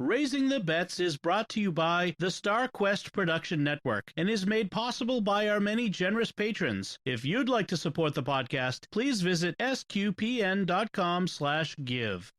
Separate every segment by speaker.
Speaker 1: Raising the Bets is brought to you by the Star Quest Production Network and is made possible by our many generous patrons. If you'd like to support the podcast, please visit sqpn.com/give.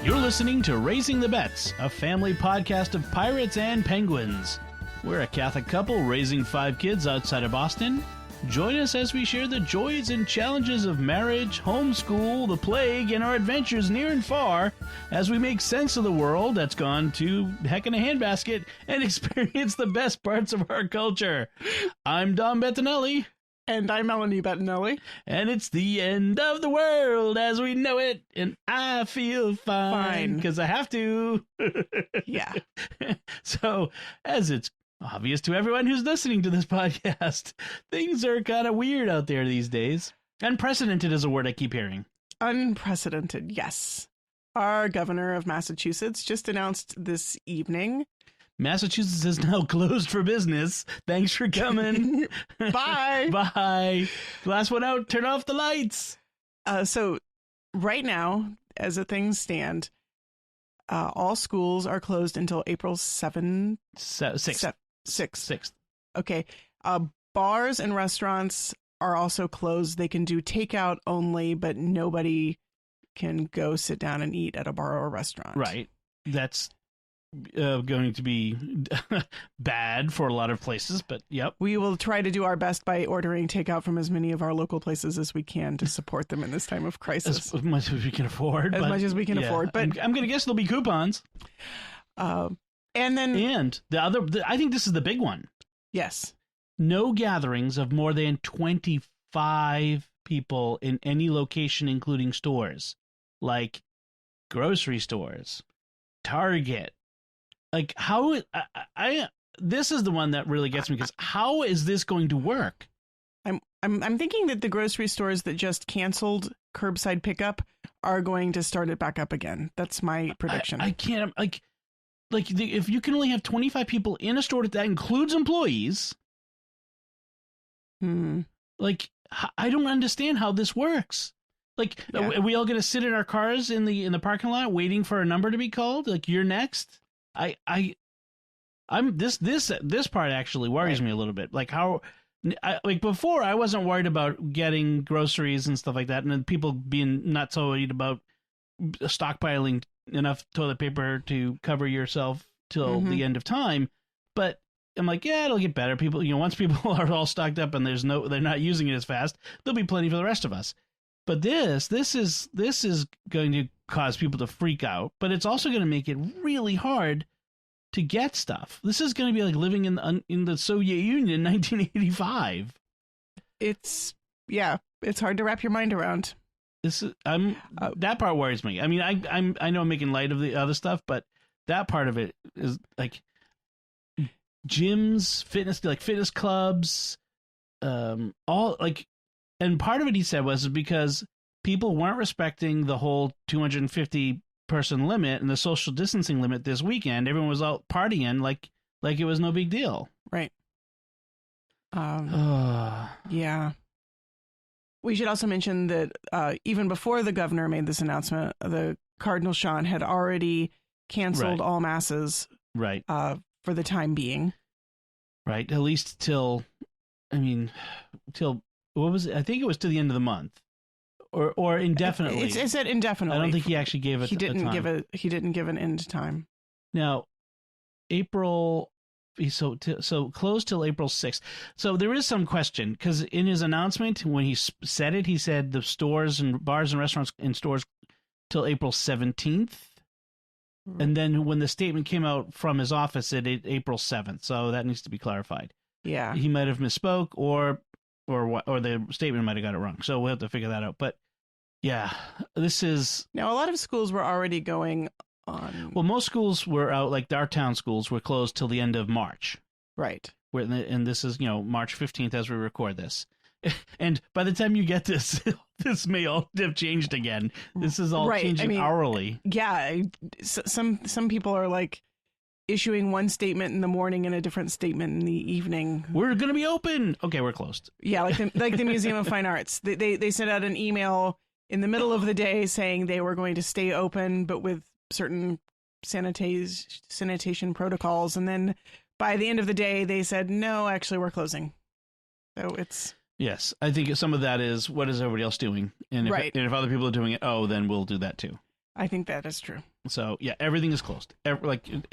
Speaker 1: You're listening to Raising the Bets, a family podcast of pirates and penguins. We're a Catholic couple raising 5 kids outside of Boston. Join us as we share the joys and challenges of marriage, homeschool, the plague, and our adventures near and far as we make sense of the world that's gone to heck in a handbasket and experience the best parts of our culture. I'm Dom Bettinelli.
Speaker 2: And I'm Melanie Bettinelli.
Speaker 1: And it's the end of the world as we know it, and I feel fine. Because I have to.
Speaker 2: Yeah.
Speaker 1: So, as it's obvious to everyone who's listening to this podcast, things are kind of weird out there these days. Unprecedented is a word I keep hearing.
Speaker 2: Unprecedented, yes. Our governor of Massachusetts just announced this evening.
Speaker 1: Massachusetts is now closed for business. Thanks for coming.
Speaker 2: Bye.
Speaker 1: Bye. Last one out. Turn off the lights.
Speaker 2: So right now, as things stand, all schools are closed until April 6th. 6th. Okay. Bars and restaurants are also closed. They can do takeout only, but nobody can go sit down and eat at a bar or restaurant.
Speaker 1: Right. That's going to be bad for a lot of places, but yep.
Speaker 2: We will try to do our best by ordering takeout from as many of our local places as we can to support them in this time of crisis.
Speaker 1: As much as we can afford.
Speaker 2: As much as we can afford. But
Speaker 1: I'm going to guess there'll be coupons.
Speaker 2: And
Speaker 1: the other, I think this is the big one.
Speaker 2: Yes.
Speaker 1: No gatherings of more than 25 people in any location, including stores, like grocery stores, Target. Like, how this is the one that really gets me, because how is this going to work?
Speaker 2: I'm thinking that the grocery stores that just canceled curbside pickup are going to start it back up again. That's my prediction.
Speaker 1: I can't, if you can only have 25 people in a store, that includes employees. Like, I don't understand how this works. Like, are we all going to sit in our cars in the parking lot waiting for a number to be called? Like, you're next? This part actually worries me a little bit. Like, before I wasn't worried about getting groceries and stuff like that, and then people being not so worried about stockpiling enough toilet paper to cover yourself till the end of time. But I'm like, yeah, it'll get better. People, once people are all stocked up and they're not using it as fast, there'll be plenty for the rest of us. But this is going to cause people to freak out, but it's also going to make it really hard to get stuff. This is going to be like living in the Soviet Union in 1985.
Speaker 2: It's hard to wrap your mind around.
Speaker 1: That part worries me. I mean, I know I'm making light of the other stuff, but that part of it is like gyms, fitness clubs, all like. And part of it, he said, was because people weren't respecting the whole 250 person limit and the social distancing limit this weekend. Everyone was out partying like it was no big deal.
Speaker 2: Right. Yeah. We should also mention that even before the governor made this announcement, the Cardinal Sean had already canceled all masses.
Speaker 1: Right.
Speaker 2: For the time being.
Speaker 1: Right. At least till what was it? I think it was to the end of the month, or indefinitely.
Speaker 2: It said indefinitely.
Speaker 1: I don't think he actually gave it.
Speaker 2: He didn't give an end time.
Speaker 1: Now, April. So closed till April 6th. So there is some question, because in his announcement, when he said it, he said the stores and bars and restaurants in stores till April 17th. Right. And then when the statement came out from his office, it April 7th. So that needs to be clarified.
Speaker 2: Yeah.
Speaker 1: He might have misspoke, or the statement might have got it wrong. So we'll have to figure that out. But yeah, this is...
Speaker 2: Now, a lot of schools were already going on...
Speaker 1: Well, most schools were out, like our town schools were closed till the end of March.
Speaker 2: Right.
Speaker 1: And this is, March 15th as we record this. And by the time you get this, this may all have changed again. This is all changing hourly.
Speaker 2: Yeah. Some people are like, issuing one statement in the morning and a different statement in the evening.
Speaker 1: We're going to be open. Okay, we're closed.
Speaker 2: Yeah, like the Museum of Fine Arts. They sent out an email in the middle of the day saying they were going to stay open, but with certain sanitation protocols. And then by the end of the day, they said, no, actually, we're closing. So it's...
Speaker 1: Yes, I think some of that is, what is everybody else doing? And if other people are doing it, then we'll do that too.
Speaker 2: I think that is true.
Speaker 1: So yeah, everything is closed. Everything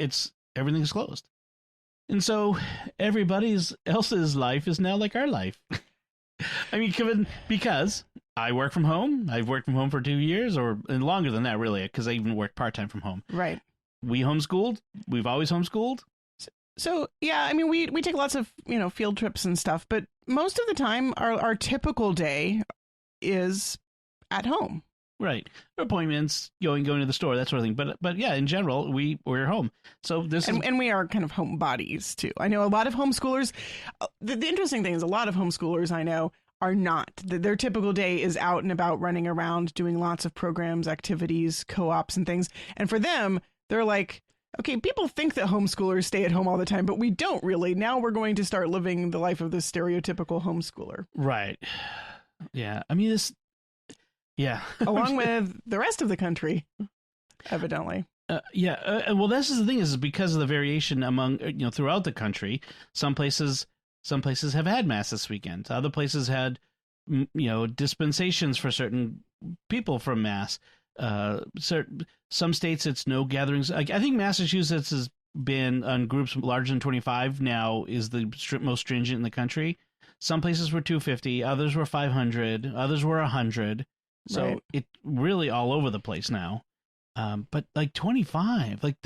Speaker 1: is closed. And so everybody else's life is now like our life. I mean, because I work from home. I've worked from home for 2 years and longer than that, really, because I even worked part-time from home.
Speaker 2: Right.
Speaker 1: We homeschooled. We've always homeschooled.
Speaker 2: So yeah, I mean, we take lots of, field trips and stuff, but most of the time our typical day is at home.
Speaker 1: Right. Appointments, going to the store, that sort of thing. But yeah, in general, we're home. So
Speaker 2: and we are kind of homebodies too. I know a lot of homeschoolers. The interesting thing is a lot of homeschoolers I know are not. Their typical day is out and about, running around, doing lots of programs, activities, co-ops and things. And for them, they're like, okay, people think that homeschoolers stay at home all the time, but we don't really. Now we're going to start living the life of the stereotypical homeschooler.
Speaker 1: Right. Yeah. I mean, yeah.
Speaker 2: Along with the rest of the country, evidently.
Speaker 1: Well, this is the thing, is because of the variation among, throughout the country. Some places have had Mass this weekend. Other places had, dispensations for certain people from Mass. Some states it's no gatherings. Like, I think Massachusetts has been on groups larger than 25 now is the most stringent in the country. Some places were 250, others were 500, others were 100. So
Speaker 2: right.
Speaker 1: It really all over the place now. But like 25, like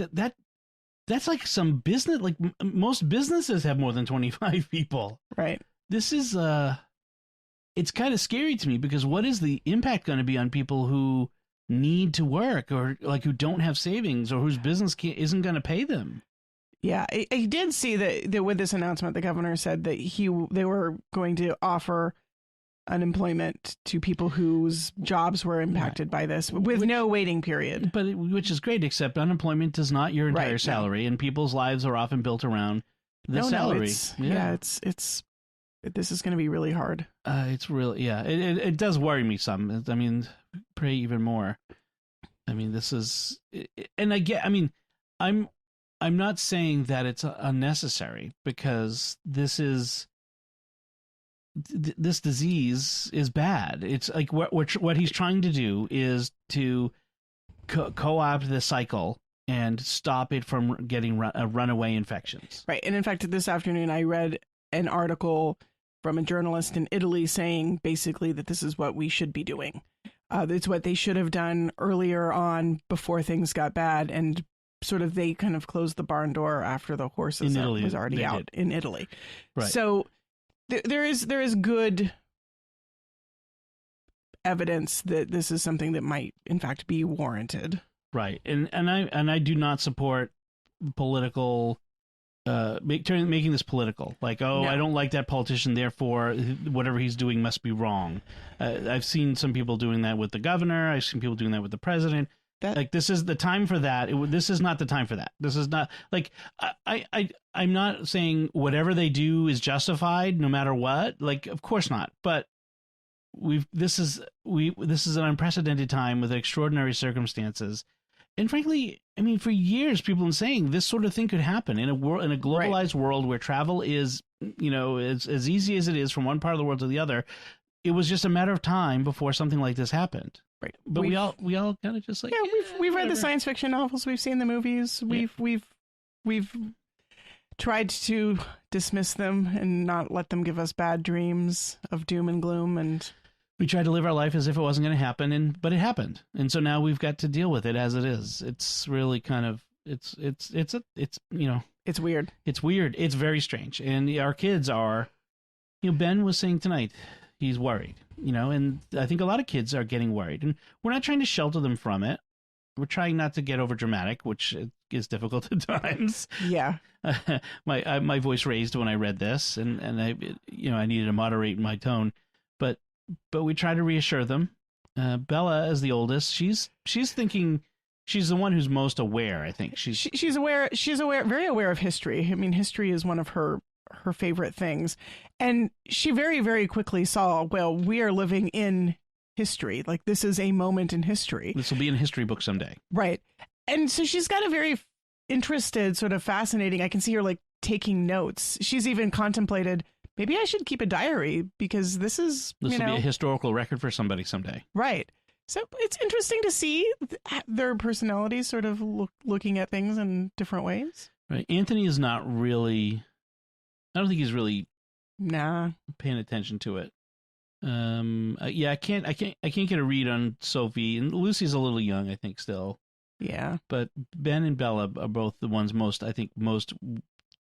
Speaker 1: that's like some business. Like most businesses have more than 25 people.
Speaker 2: Right.
Speaker 1: This is it's kind of scary to me, because what is the impact going to be on people who need to work, or like who don't have savings, or whose business isn't going to pay them?
Speaker 2: Yeah, I did see that with this announcement, the governor said that they were going to offer unemployment to people whose jobs were impacted by this with no waiting period.
Speaker 1: But which is great, except unemployment is not your entire salary, and people's lives are often built around the salary.
Speaker 2: It's this is going to be really hard.
Speaker 1: It's really, it does worry me some. I mean, pray even more. I mean, this is, and I'm not saying that it's unnecessary, because this disease is bad. It's like what he's trying to do is to co-opt the cycle and stop it from getting runaway infections.
Speaker 2: Right. And in fact, this afternoon I read an article from a journalist in Italy saying basically that this is what we should be doing. It's what they should have done earlier on, before things got bad, and sort of they kind of closed the barn door after the horses was already out in Italy.
Speaker 1: Right.
Speaker 2: So there is good evidence that this is something that might in fact be warranted.
Speaker 1: Right. And I do not support political making this political, like, no. I don't like that politician, therefore whatever he's doing must be wrong. I've seen some people doing that with the governor. I've seen people doing that with the president. Like, this is the time for that. This is not the time for that. This is not, like, I'm not saying whatever they do is justified no matter what. Like, of course not. But this is an unprecedented time with extraordinary circumstances. And frankly, I mean, for years, people have been saying this sort of thing could happen in a globalized world where travel is, as easy as it is from one part of the world to the other. It was just a matter of time before something like this happened. Right. But we all kind of just like,
Speaker 2: we've read the science fiction novels, we've seen the movies, we've tried to dismiss them and not let them give us bad dreams of doom and gloom, and
Speaker 1: we tried to live our life as if it wasn't going to happen, but it happened, and so now we've got to deal with it as it is. It's really kind of it's
Speaker 2: weird.
Speaker 1: It's weird. It's very strange, and our kids are. Ben was saying tonight he's worried. And I think a lot of kids are getting worried, and we're not trying to shelter them from it. We're trying not to get over dramatic, which is difficult at times.
Speaker 2: Yeah.
Speaker 1: My voice raised when I read this, and I needed to moderate my tone, but we try to reassure them. Bella, as the oldest, she's thinking she's the one who's most aware. I think
Speaker 2: she's aware. She's aware, very aware of history. I mean, history is one of her favorite things, and she very, very quickly saw, well, we are living in history. Like, this is a moment in history.
Speaker 1: This will be in a history book someday,
Speaker 2: right? And so she's got a very interested, sort of fascinating. I can see her like taking notes. She's even contemplated, maybe I should keep a diary because this will be
Speaker 1: a historical record for somebody someday.
Speaker 2: Right. So it's interesting to see their personalities sort of looking at things in different ways.
Speaker 1: Right. Anthony is not really, I don't think he's really paying attention to it. Yeah, I can't get a read on Sophie, and Lucy's a little young, I think, still.
Speaker 2: Yeah.
Speaker 1: But Ben and Bella are both the ones most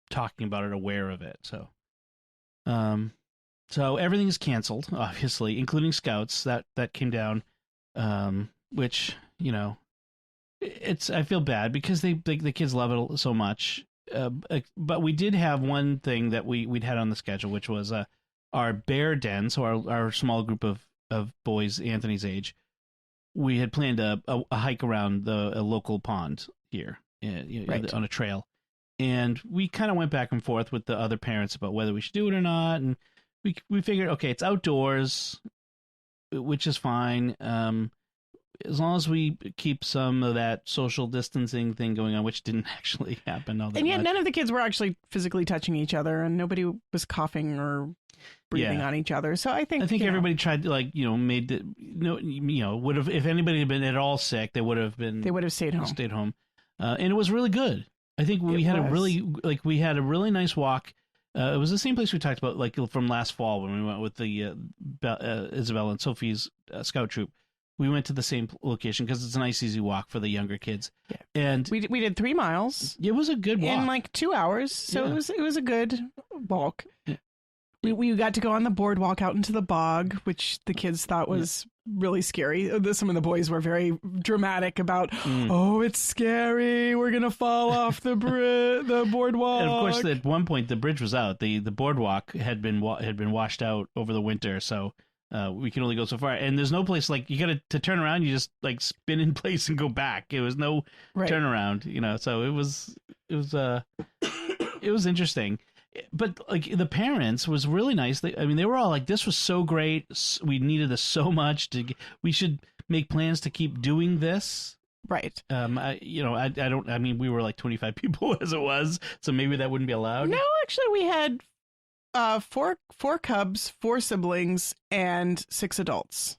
Speaker 1: talking about it, aware of it. So everything's canceled, obviously, including Scouts that came down, which, you know, I feel bad because the kids love it so much. But we did have one thing that we'd had on the schedule, which was our bear den. So our small group of boys Anthony's age, we had planned a hike around a local pond here on a trail. And we kind of went back and forth with the other parents about whether we should do it or not. And we figured, okay, it's outdoors, which is fine. As long as we keep some of that social distancing thing going on, which didn't actually happen all that
Speaker 2: And yet
Speaker 1: much.
Speaker 2: none of the kids were actually phically touching each other, and nobody was coughing or breathing on each other. So I think
Speaker 1: everybody tried to, like, would have, if anybody had been at all sick, they would have stayed home. And it was really good. I think we had a really nice walk. It was the same place we talked about, like, from last fall when we went with the Isabella and Sophie's scout troop. We went to the same location because it's a nice, easy walk for the younger kids. Yeah. And
Speaker 2: we did 3 miles.
Speaker 1: It was a good walk
Speaker 2: in like 2 hours. So it was a good walk. Yeah. We got to go on the boardwalk out into the bog, which the kids thought was really scary. Some of the boys were very dramatic about, oh, it's scary. We're going to fall off the boardwalk.
Speaker 1: And of course, at one point, the bridge was out. The boardwalk had been washed out over the winter. So we can only go so far. And there's no place, like, you got to turn around. You just, like, spin in place and go back. It was no turnaround, so it was interesting. But, like, the parents was really nice. They were all like, this was so great. We needed this so much. We should make plans to keep doing this.
Speaker 2: Right.
Speaker 1: We were like 25 people as it was, so maybe that wouldn't be allowed.
Speaker 2: No, actually, we had four cubs, 4 siblings, and 6 adults.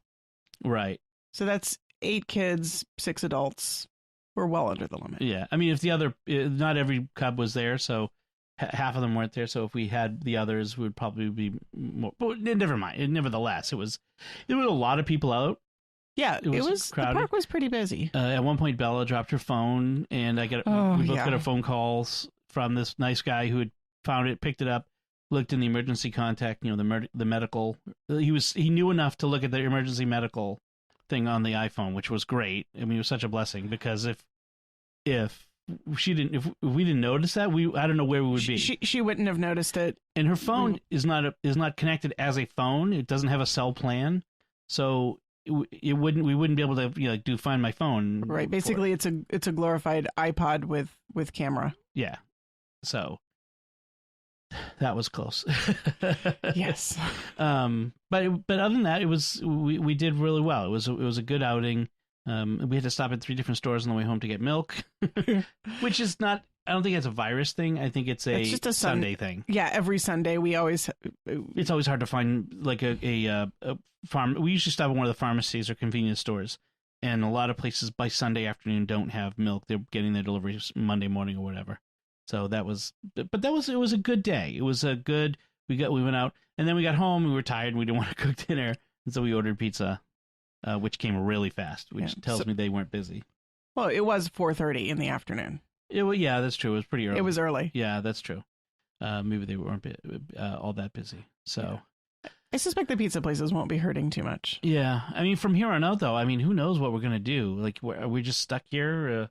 Speaker 1: Right.
Speaker 2: So that's 8 kids, 6 adults. We're well under the limit.
Speaker 1: Yeah. I mean, if the other, not every cub was there, so half of them weren't there, so if we had the others, we would probably be more. But never mind. Nevertheless, there was a lot of people out.
Speaker 2: Yeah, it was crowded. The park was pretty busy. At
Speaker 1: one point, Bella dropped her phone, and we both got a phone calls from this nice guy who had found it, picked it up, looked in the emergency contact. The medical. He knew enough to look at the emergency medical thing on the iPhone, which was great. I mean, it was such a blessing because if we didn't notice that, I don't know where we would be.
Speaker 2: She wouldn't have noticed it.
Speaker 1: And her phone is not connected as a phone. It doesn't have a cell plan, so we wouldn't be able to do Find My Phone.
Speaker 2: Right. Basically, it's a glorified iPod with camera.
Speaker 1: Yeah. So that was close.
Speaker 2: Yes.
Speaker 1: But other than that, we did really well. It was a good outing. We had to stop at 3 different stores on the way home to get milk, which is not, I don't think it's a virus thing. I think it's just a Sunday thing.
Speaker 2: Yeah, every Sunday
Speaker 1: it's always hard to find like a farm. We usually stop at one of the pharmacies or convenience stores, and a lot of places by Sunday afternoon don't have milk. They're getting their deliveries Monday morning or whatever. So it was a good day. It was a good, we went out, and then we got home, we were tired, and we didn't want to cook dinner, and so we ordered pizza. Which came really fast, which tells me they weren't busy.
Speaker 2: Well, it was 4:30 in the afternoon.
Speaker 1: Yeah, that's true. It was pretty early.
Speaker 2: It was early.
Speaker 1: Yeah, that's true. Maybe they weren't all that busy. So
Speaker 2: I suspect the pizza places won't be hurting too much.
Speaker 1: Yeah. I mean, from here on out, though, who knows what we're going to do? Like, are we just stuck here?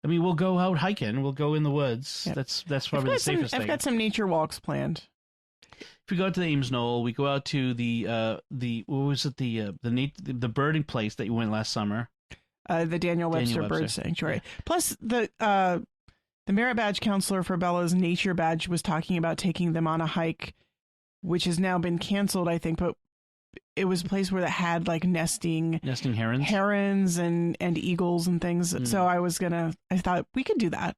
Speaker 1: We'll go out hiking. We'll go in the woods. Yeah. That's probably the safest thing.
Speaker 2: I've got some nature walks planned.
Speaker 1: If we go out to the Ames Knoll, we go out to the what was it, the birding place that you went last summer?
Speaker 2: The Daniel Webster Bird Sanctuary. Yeah. Plus, the Merit Badge counselor for Bella's Nature Badge was talking about taking them on a hike, which has now been canceled, I think, but it was a place where it had like nesting herons and eagles and things. So I thought we could do that.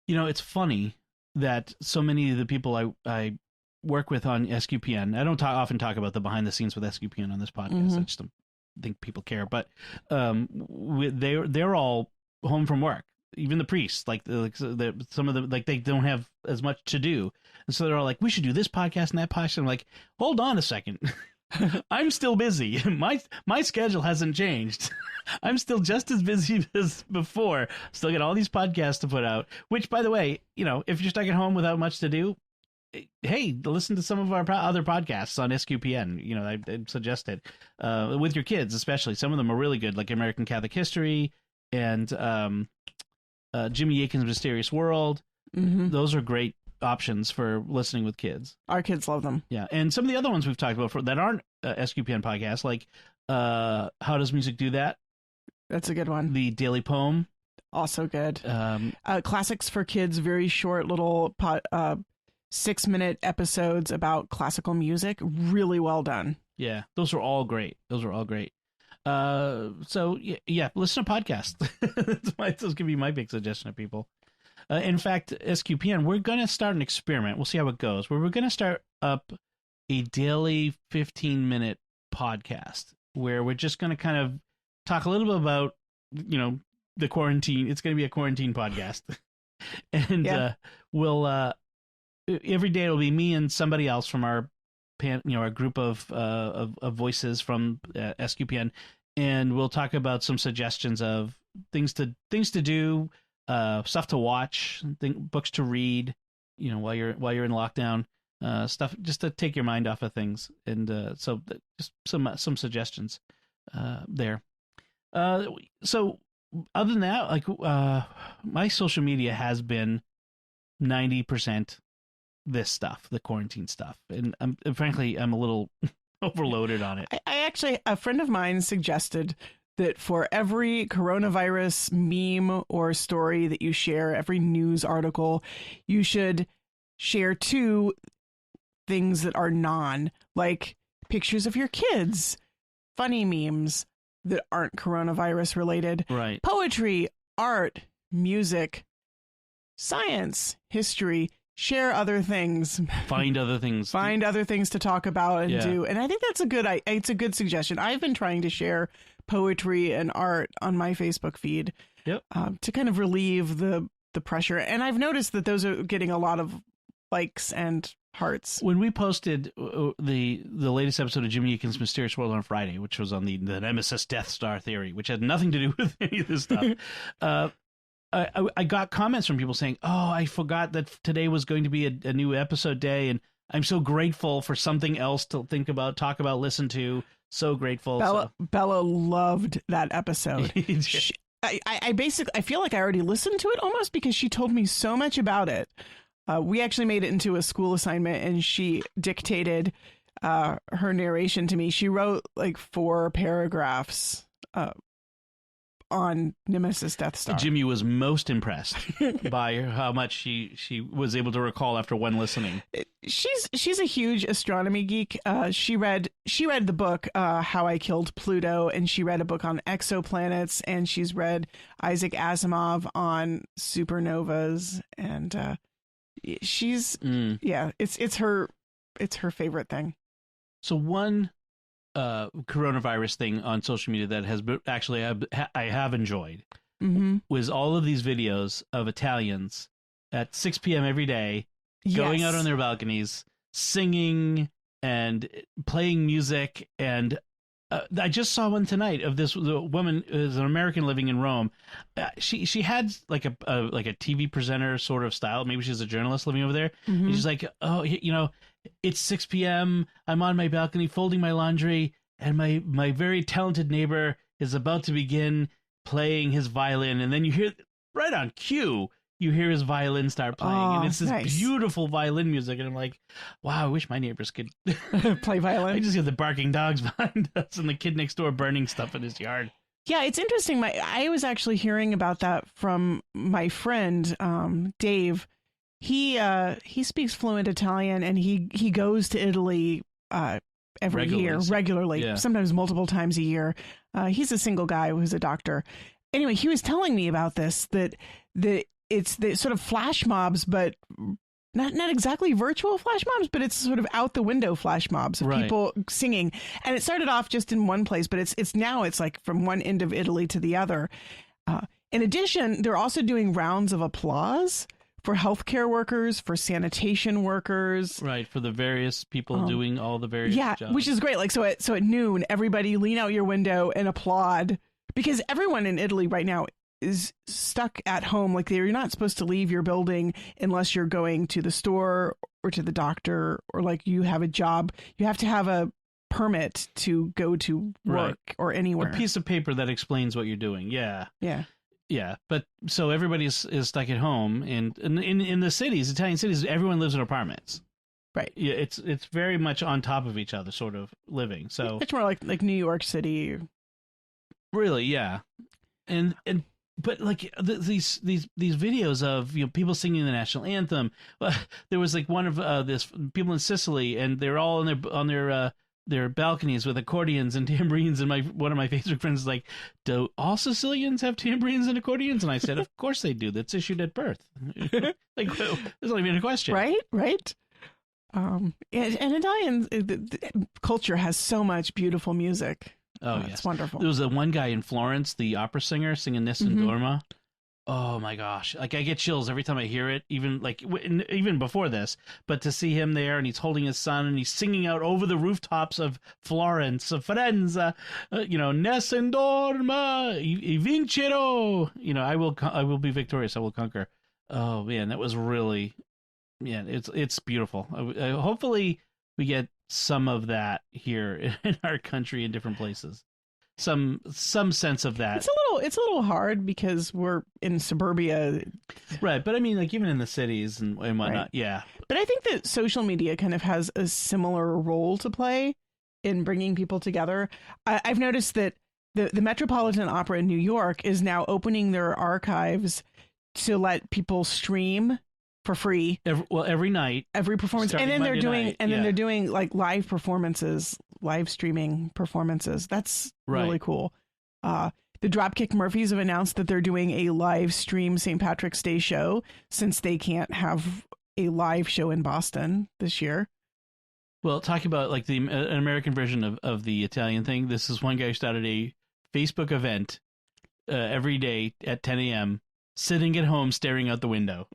Speaker 1: It's funny that so many of the people I work with on SQPN, I don't often talk about the behind the scenes with SQPN on this podcast. I just don't think people care, but they're all home from work. Even the priests, some of them, like they don't have as much to do, and so they're all like, "We should do this podcast and that podcast." I'm like, "Hold on a second, I'm still busy. My schedule hasn't changed. I'm still just as busy as before. Still got all these podcasts to put out. Which, by the way, if you're stuck at home without much to do, hey, listen to some of our other podcasts on SQPN. I suggest it with your kids, especially. Some of them are really good, like American Catholic History and Jimmy Akin's Mysterious World. Those are great options for listening with kids.
Speaker 2: Our kids love them.
Speaker 1: Yeah, and some of the other ones we've talked about that aren't SQPN podcasts, like How Does Music Do That?
Speaker 2: That's a good one.
Speaker 1: The Daily Poem.
Speaker 2: Also good. Classics for Kids, very short little 6-minute episodes about classical music. Really well done.
Speaker 1: Yeah, those are all great. So yeah, listen to podcasts. That's going to be my big suggestion to people. In fact, SQPN, we're going to start an experiment. We'll see how it goes. Where we're going to start up a daily 15-minute podcast where we're just going to kind of talk a little bit about, the quarantine. It's going to be a quarantine podcast. And we'll every day it'll be me and somebody else from our our group of voices from SQPN, and we'll talk about some suggestions of things to do, stuff to watch, books to read, while you're in lockdown, stuff just to take your mind off of things, and so just some suggestions there. So other than that, like my social media has been 90% this stuff, the quarantine stuff, and frankly I'm a little overloaded on it.
Speaker 2: I actually, a friend of mine suggested that for every coronavirus meme or story that you share, every news article, you should share 2 things that are like pictures of your kids, funny memes that aren't coronavirus related,
Speaker 1: right?
Speaker 2: Poetry, art, music, science, history. Share other things.
Speaker 1: Find other things.
Speaker 2: Find other things to talk about and do. And I think that's it's a good suggestion. I've been trying to share poetry and art on my Facebook feed to kind of relieve the pressure. And I've noticed that those are getting a lot of likes and hearts.
Speaker 1: When we posted the latest episode of Jimmy Akin's Mysterious World on Friday, which was on the Nemesis Death Star theory, which had nothing to do with any of this stuff, I got comments from people saying, "Oh, I forgot that today was going to be a new episode day, and I'm so grateful for something else to think about, talk about, listen to. So grateful."
Speaker 2: Bella loved that episode. I feel like I already listened to it almost because she told me so much about it. We actually made it into a school assignment, and she dictated her narration to me. She wrote like 4 paragraphs on Nemesis Death Star.
Speaker 1: Jimmy was most impressed by how much she was able to recall after one listening.
Speaker 2: She's a huge astronomy geek. She read the book How I Killed Pluto, and she read a book on exoplanets, and she's read Isaac Asimov on supernovas, and she's it's her favorite thing.
Speaker 1: So one coronavirus thing on social media that has been, actually I have enjoyed was all of these videos of Italians at 6 p.m. every day going out on their balconies, singing and playing music. And I just saw one tonight of this woman is an American living in Rome. She had like a TV presenter sort of style. Maybe she's a journalist living over there. And she's like, "Oh, it's 6 p.m. I'm on my balcony folding my laundry, and my very talented neighbor is about to begin playing his violin." And then you hear, right on cue, you hear his violin start playing. And it's this beautiful violin music. And I'm like, wow, I wish my neighbors could
Speaker 2: play violin.
Speaker 1: I just hear the barking dogs behind us and the kid next door burning stuff in his yard.
Speaker 2: Yeah, it's interesting. I was actually hearing about that from my friend, Dave. He speaks fluent Italian, and he goes to Italy every year regularly, sometimes multiple times a year. He's a single guy who's a doctor. Anyway, he was telling me about this, that it's the sort of flash mobs, but not exactly virtual flash mobs, but it's sort of out the window flash mobs of people singing. And it started off just in one place, but it's now like from one end of Italy to the other. In addition, they're also doing rounds of applause for healthcare workers, for sanitation workers.
Speaker 1: Right, for the various people doing all the various jobs.
Speaker 2: Which is great. Like so at noon, everybody lean out your window and applaud, because everyone in Italy right now is stuck at home. Like you're not supposed to leave your building unless you're going to the store or to the doctor, or like you have a job. You have to have a permit to go to work or anywhere.
Speaker 1: A piece of paper that explains what you're doing. Yeah, but so everybody is stuck at home, and in the cities, Italian cities, everyone lives in apartments.
Speaker 2: Right.
Speaker 1: Yeah, it's very much on top of each other, sort of living. So
Speaker 2: it's more like New York City.
Speaker 1: Really, yeah, but like these videos of people singing the national anthem. There was like one of this people in Sicily, and they're all on their balconies with accordions and tambourines, and one of my Facebook friends is like, do all Sicilians have tambourines and accordions? And I said, of course they do. That's issued at birth. Like, there's not even a question.
Speaker 2: Right. And Italian culture has so much beautiful music.
Speaker 1: Oh, yes.
Speaker 2: It's wonderful.
Speaker 1: There was one guy in Florence, the opera singer, singing Nessun Dorma. Oh my gosh! Like I get chills every time I hear it, even before this. But to see him there, and he's holding his son, and he's singing out over the rooftops of Florence, of Firenze, Nessun Dorma, I vincerò. I will be victorious. I will conquer. Oh man, that was really, it's beautiful. Hopefully, we get some of that here in our country in different places. Some sense of that.
Speaker 2: It's a little hard because we're in suburbia,
Speaker 1: right? But I mean, like even in the cities and whatnot, right. Yeah.
Speaker 2: But I think that social media kind of has a similar role to play in bringing people together. I've noticed that the Metropolitan Opera in New York is now opening their archives to let people stream for free.
Speaker 1: Every night,
Speaker 2: every performance, and then they're doing like live performances. Live streaming performances. That's really cool. The Dropkick Murphys have announced that they're doing a live stream St. Patrick's Day show, since they can't have a live show in Boston this year.
Speaker 1: Well, talking about like an American version of the Italian thing, this is one guy who started a Facebook event every day at 10 a.m. sitting at home staring out the window.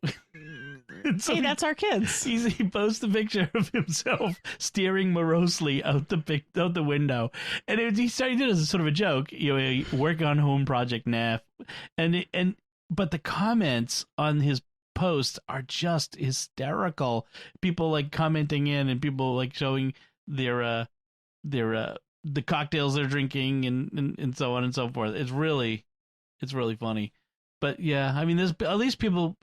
Speaker 1: So
Speaker 2: hey, that's our kids.
Speaker 1: He posts a picture of himself staring morosely out the window, and he did it as a sort of a joke. A work on home project, nah. But the comments on his posts are just hysterical. People like commenting in, and people like showing their the cocktails they're drinking, and so on and so forth. It's really funny. But yeah, I mean, there's at least people.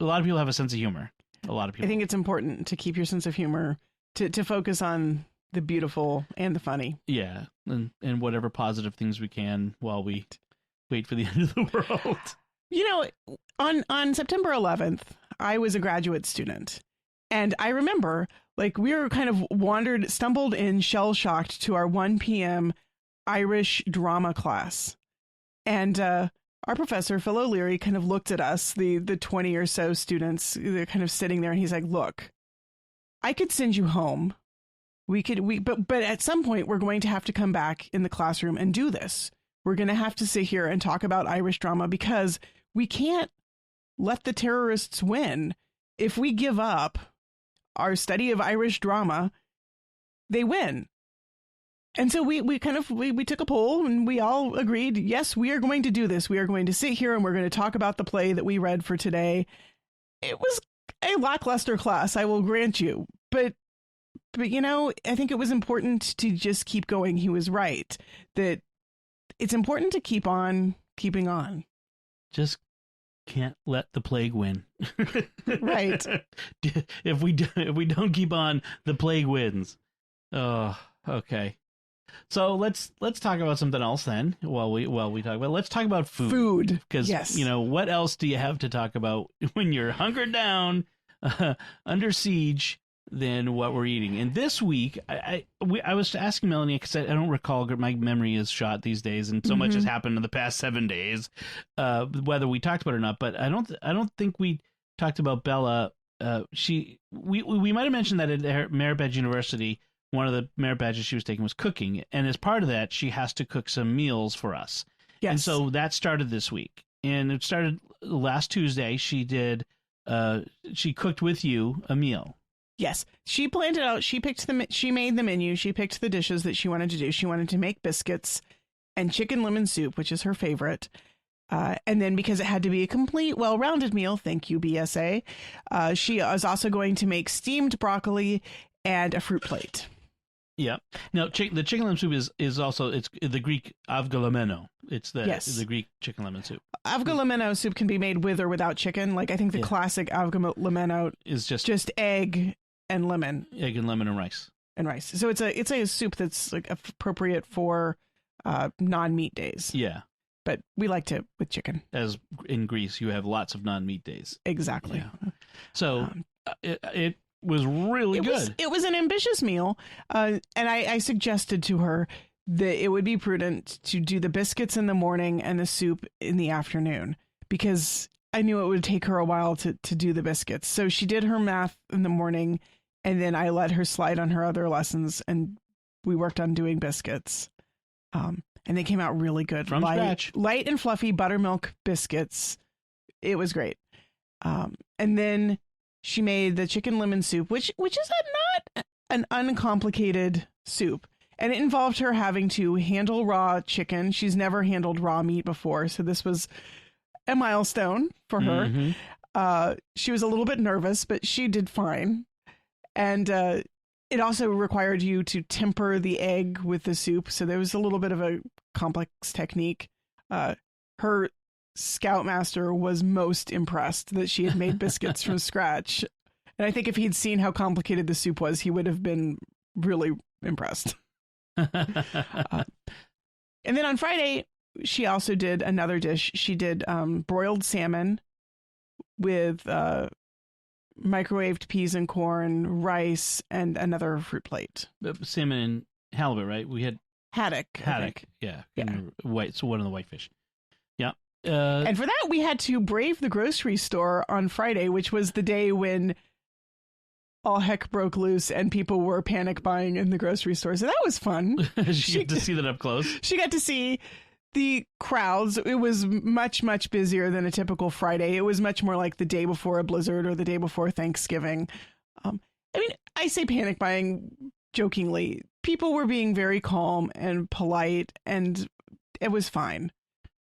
Speaker 1: A lot of people have a sense of humor. A lot of people.
Speaker 2: I think it's important to keep your sense of humor, to focus on the beautiful and the funny.
Speaker 1: Yeah, and whatever positive things we can while we wait for the end of the world.
Speaker 2: On September 11th, I was a graduate student, and I remember like we were kind of stumbled in shell-shocked to our 1 p.m. Irish drama class, and our professor, Phil O'Leary, kind of looked at us, the 20 or so students, they're kind of sitting there, and he's like, look, I could send you home. But at some point we're going to have to come back in the classroom and do this. We're going to have to sit here and talk about Irish drama, because we can't let the terrorists win. If we give up our study of Irish drama, they win. And so we took a poll, and we all agreed, yes, we are going to do this. We are going to sit here and we're going to talk about the play that we read for today. It was a lackluster class, I will grant you. But I think it was important to just keep going. He was right that it's important to keep on keeping on.
Speaker 1: Just can't let the plague win.
Speaker 2: Right.
Speaker 1: If we don't keep on, the plague wins. Oh, okay. So let's talk about something else then. While we talk about, let's talk about food.
Speaker 2: Food,
Speaker 1: because
Speaker 2: yes.
Speaker 1: What else do you have to talk about when you're hunkered down, under siege, than what we're eating? And this week, I was asking Melanie because I don't recall. My memory is shot these days, and so much has happened in the past 7 days. Whether we talked about it or not, but I don't think we talked about Bella. We might have mentioned that at her merit badge university, one of the merit badges she was taking was cooking, and as part of that, she has to cook some meals for us.
Speaker 2: Yes.
Speaker 1: And so that started this week, and it started last Tuesday. She did. She cooked with you a meal.
Speaker 2: Yes, she planned it out. She made the menu. She picked the dishes that she wanted to do. She wanted to make biscuits and chicken lemon soup, which is her favorite. And then because it had to be a complete, well-rounded meal, thank you, BSA, she is also going to make steamed broccoli and a fruit plate.
Speaker 1: Yeah. Now, the chicken lemon soup is also, it's the Greek avgolemeno. It's the Greek chicken lemon soup.
Speaker 2: Avgolemeno soup can be made with or without chicken. Like, I think the classic avgolemeno
Speaker 1: is just
Speaker 2: egg and lemon.
Speaker 1: Egg and lemon and rice.
Speaker 2: And rice. So it's a soup that's like appropriate for non-meat days.
Speaker 1: Yeah.
Speaker 2: But we liked it with chicken. As
Speaker 1: in Greece, you have lots of non-meat days.
Speaker 2: Exactly.
Speaker 1: Yeah. So it was really good.
Speaker 2: It was an ambitious meal. And I suggested to her that it would be prudent to do the biscuits in the morning and the soup in the afternoon, because I knew it would take her a while to do the biscuits. So she did her math in the morning, and then I let her slide on her other lessons, and we worked on doing biscuits. And they came out really good.
Speaker 1: From scratch.
Speaker 2: Light and fluffy buttermilk biscuits. It was great. And then she made the chicken lemon soup, which is not an uncomplicated soup. And it involved her having to handle raw chicken. She's never handled raw meat before, so this was a milestone for her.
Speaker 1: Mm-hmm.
Speaker 2: She was a little bit nervous, but she did fine. And it also required you to temper the egg with the soup, so there was a little bit of a complex technique. Her scoutmaster was most impressed that she had made biscuits from scratch. And I think if he'd seen how complicated the soup was, he would have been really impressed. And then on Friday, she also did another dish. She did broiled salmon with microwaved peas and corn, rice, and another fruit plate.
Speaker 1: Salmon and halibut, right? We had
Speaker 2: haddock.
Speaker 1: Yeah. White. So one of the whitefish. Yeah.
Speaker 2: And for that, we had to brave the grocery store on Friday, which was the day when all heck broke loose and people were panic buying in the grocery store. So that was fun.
Speaker 1: She got to see that up close.
Speaker 2: She got to see the crowds. It was much, much busier than a typical Friday. It was much more like the day before a blizzard or the day before Thanksgiving. I mean, I say panic buying jokingly. People were being very calm and polite, and it was fine.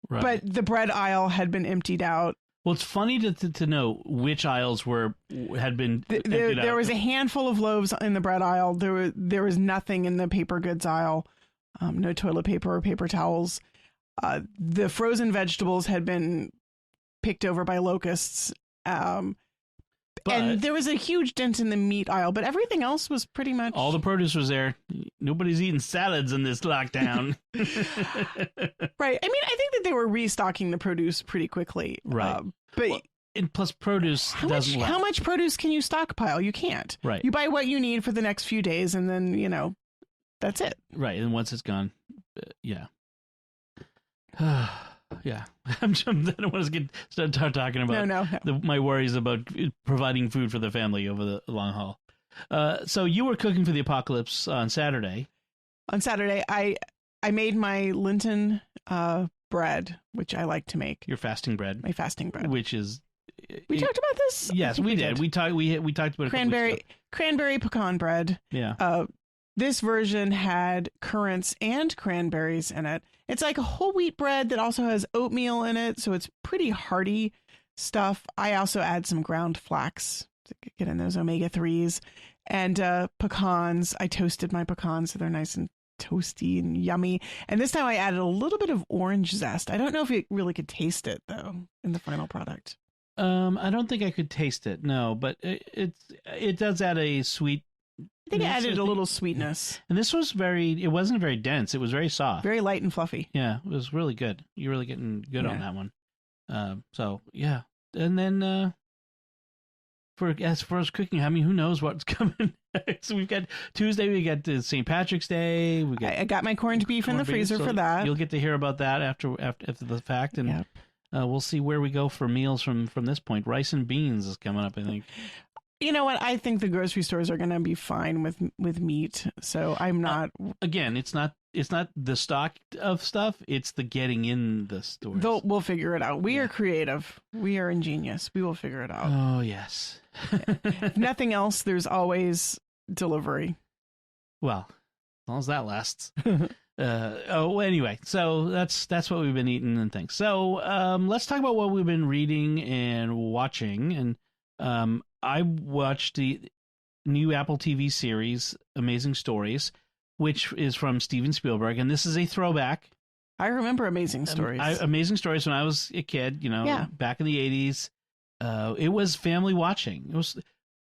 Speaker 1: Right.
Speaker 2: But the bread aisle had been emptied out.
Speaker 1: Well, it's funny to know which aisles had been emptied out.
Speaker 2: There was a handful of loaves in the bread aisle. There was nothing in the paper goods aisle. No toilet paper or paper towels. The frozen vegetables had been picked over by locusts. And there was a huge dent in the meat aisle, but everything else was pretty much...
Speaker 1: All the produce was there. Nobody's eating salads in this lockdown.
Speaker 2: Right. I mean, I think that they were restocking the produce pretty quickly.
Speaker 1: Right.
Speaker 2: But
Speaker 1: and plus produce doesn't last.
Speaker 2: How much produce can you stockpile? You can't.
Speaker 1: Right.
Speaker 2: You buy what you need for the next few days, and then, that's it.
Speaker 1: Right. And once it's gone, yeah. Yeah, I don't want to start talking about my worries about providing food for the family over the long haul. So you were cooking for the apocalypse on Saturday.
Speaker 2: On Saturday, I made my Lenten bread, which I like to make.
Speaker 1: Your fasting bread.
Speaker 2: My fasting bread.
Speaker 1: Which is...
Speaker 2: We talked about this?
Speaker 1: Yes, we did. We talked about it.
Speaker 2: Cranberry pecan bread.
Speaker 1: Yeah.
Speaker 2: This version had currants and cranberries in it. It's like a whole wheat bread that also has oatmeal in it, so it's pretty hearty stuff. I also add some ground flax to get in those omega-3s. And pecans. I toasted my pecans so they're nice and toasty and yummy. And this time I added a little bit of orange zest. I don't know if you really could taste it, though, in the final product.
Speaker 1: I don't think I could taste it, no, but it does add a sweet
Speaker 2: I think it added a little sweetness.
Speaker 1: And this was it wasn't very dense. It was very soft.
Speaker 2: Very light and fluffy.
Speaker 1: Yeah, it was really good. You're really getting good on that one. So, yeah. And then as far as cooking, I mean, who knows what's coming next? We've got Tuesday, we got St. Patrick's Day.
Speaker 2: I got my corned beef in the freezer for that.
Speaker 1: You'll get to hear about that after the fact. And we'll see where we go for meals from this point. Rice and beans is coming up, I think.
Speaker 2: You know what? I think the grocery stores are going to be fine with meat. So I'm not.
Speaker 1: Again, it's not the stock of stuff. It's the getting in the stores.
Speaker 2: We'll figure it out. We are creative. We are ingenious. We will figure it out.
Speaker 1: Oh, yes.
Speaker 2: If nothing else, there's always delivery.
Speaker 1: Well, as long as that lasts. Anyway, so that's what we've been eating and things. So let's talk about what we've been reading and watching. And I watched the new Apple TV series, Amazing Stories, which is from Steven Spielberg. And this is a throwback.
Speaker 2: I remember Amazing Stories.
Speaker 1: Amazing Stories when I was a kid, back in the 80s. It was family watching.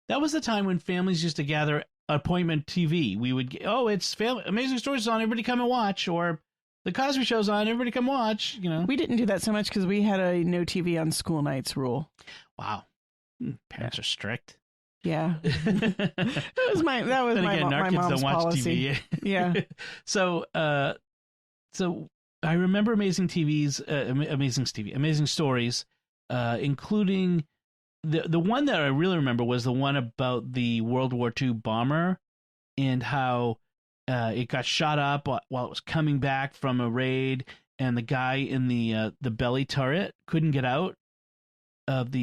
Speaker 1: That was the time when families used to gather appointment TV. We would it's Amazing Stories on, everybody come and watch, or the Cosby Show's on, everybody come watch.
Speaker 2: We didn't do that so much because we had a no TV on school nights rule.
Speaker 1: Wow, parents are strict.
Speaker 2: Yeah, that was my mom's policy.
Speaker 1: TV.
Speaker 2: Yeah.
Speaker 1: So I remember Amazing Stories. Including the one that I really remember was the one about the World War II bomber and how it got shot up while it was coming back from a raid, and the guy in the belly turret couldn't get out of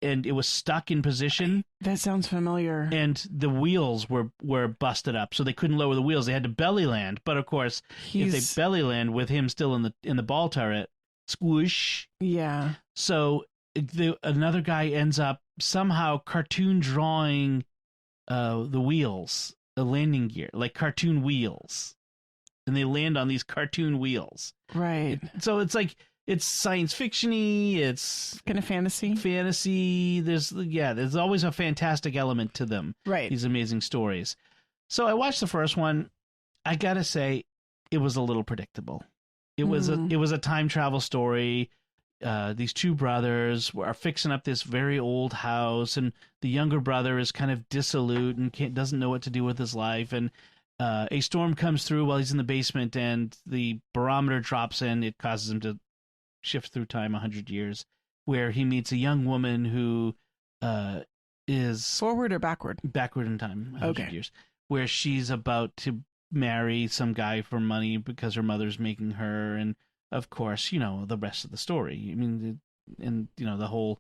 Speaker 1: and it was stuck in position.
Speaker 2: That sounds familiar.
Speaker 1: And the wheels were busted up, so they couldn't lower the wheels. They had to belly land, but of course, if they belly land with him still in the ball turret, squish.
Speaker 2: Yeah.
Speaker 1: So another guy ends up somehow cartoon drawing the wheels, the landing gear, like cartoon wheels, and they land on these cartoon wheels.
Speaker 2: Right.
Speaker 1: So it's like it's science fiction-y. It's
Speaker 2: kind of fantasy.
Speaker 1: There's always a fantastic element to them.
Speaker 2: Right.
Speaker 1: These Amazing Stories. So I watched the first one. I gotta say, it was a little predictable. It was a time travel story. These two brothers are fixing up this very old house, and the younger brother is kind of dissolute and doesn't know what to do with his life. And a storm comes through while he's in the basement, and the barometer drops in. It causes him to shift through time 100 years, where he meets a young woman who is
Speaker 2: forward or backward
Speaker 1: in time 100 years, where she's about to marry some guy for money because her mother's making her, and of course, the rest of the story. I mean, the whole,